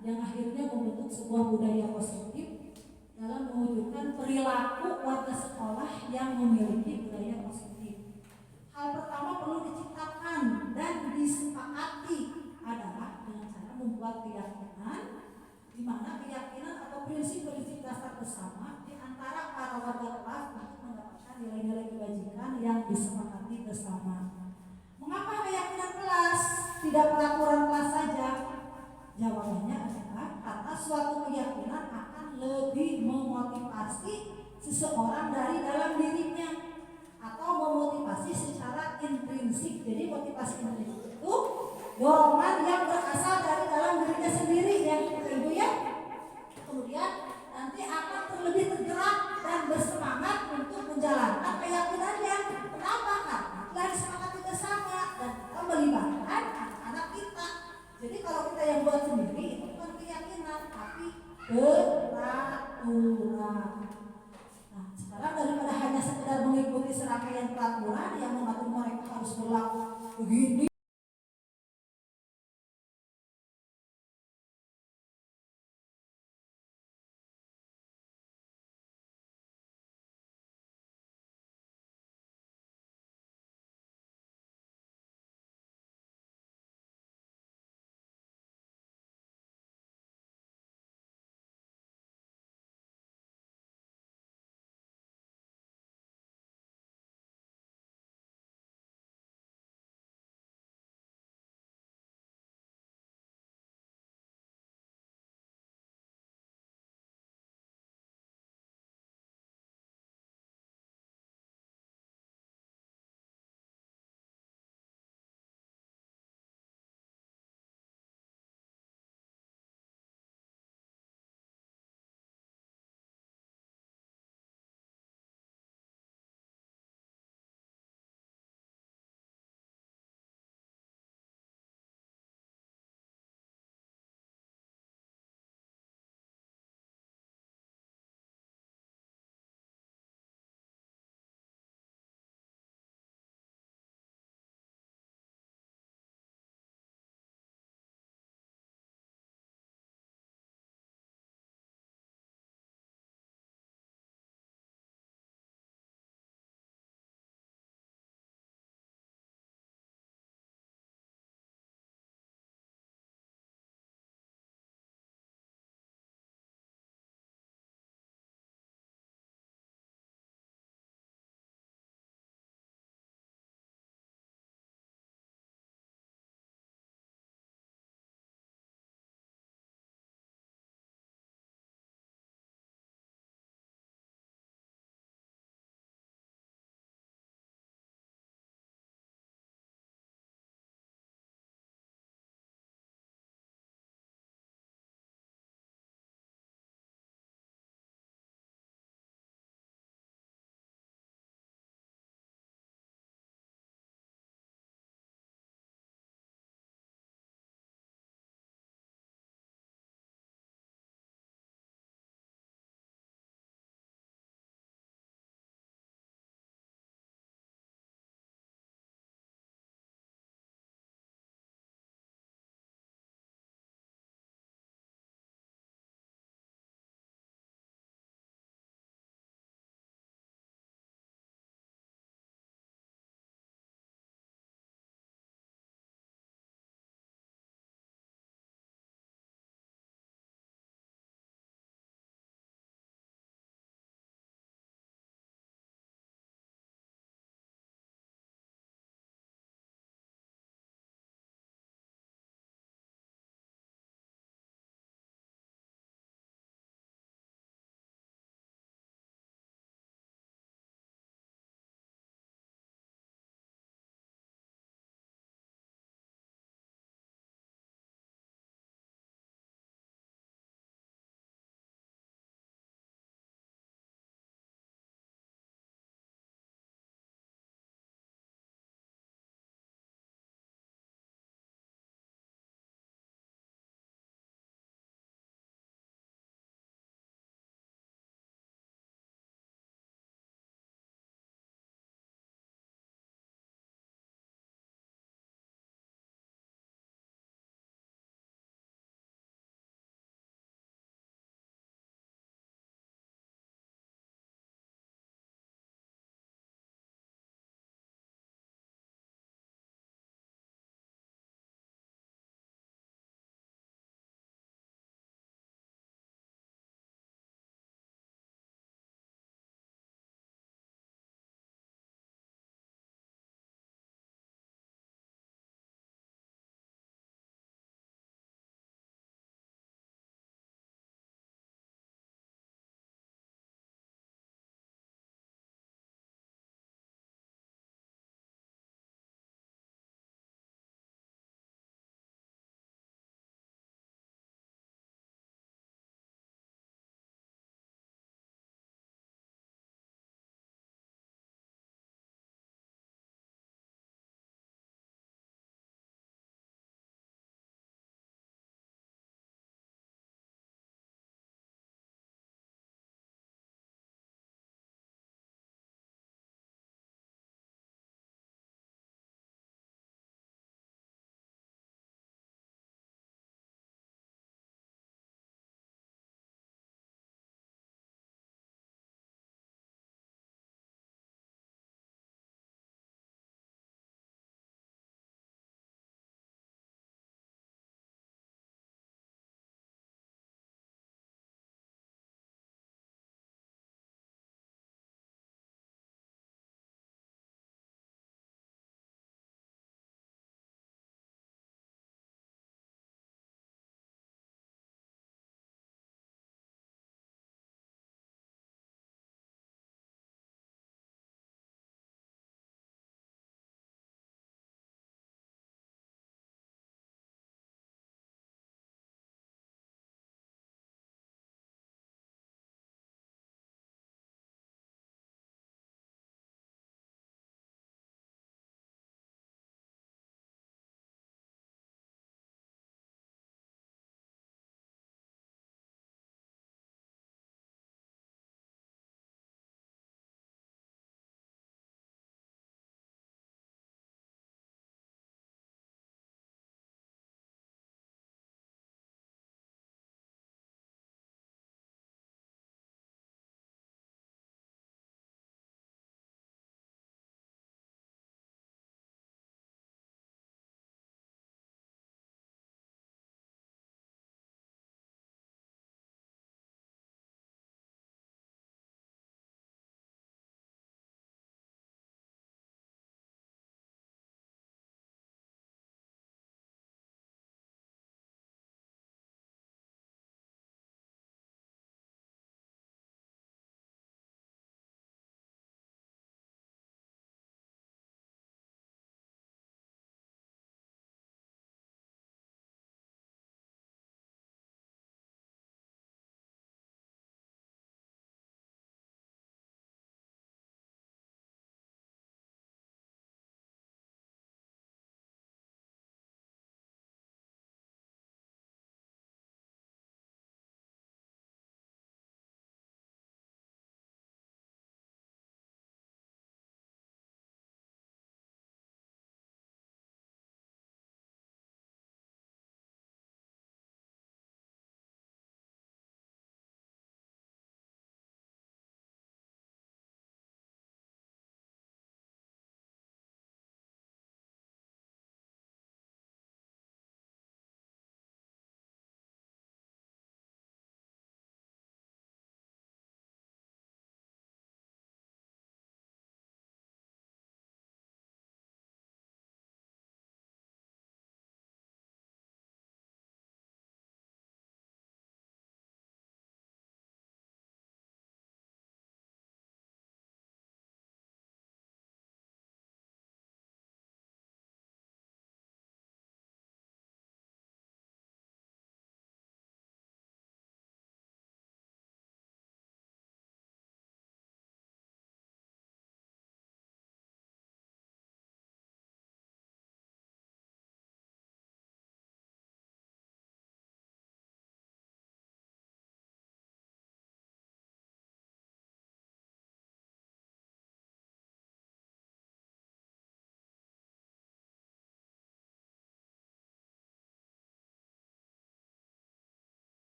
[SPEAKER 3] yang akhirnya membentuk sebuah budaya positif dalam mewujudkan perilaku warga sekolah yang memiliki budaya positif. Hal pertama perlu diciptakan dan disepakati adalah dengan cara membuat keyakinan, di mana keyakinan atau prinsip-prinsip dasar bersama di antara para warga kelas untuk mendapatkan nilai-nilai kebajikan yang disepakati bersama. Mengapa keyakinan kelas, tidak peraturan kelas saja? Jawabannya adalah karena suatu keyakinan akan lebih memotivasi seseorang dari dalam dirinya atau memotivasi secara intrinsik. Jadi motivasi intrinsik itu dorongan yang berasal dari dalam dirinya sendiri ya Ibu ya. Kemudian nanti akan terlebih tergerak dan bersemangat untuk menjalankan keyakinannya. Kenapa? Karena telah disepakati bersama dan kita melibatkan anak-anak kita. Jadi kalau kita yang buat sendiri itu bukan keyakinan tapi peraturan. Nah, sekarang daripada hanya sekedar mengikuti serangkaian peraturan yang mengatur mereka harus berlaku begini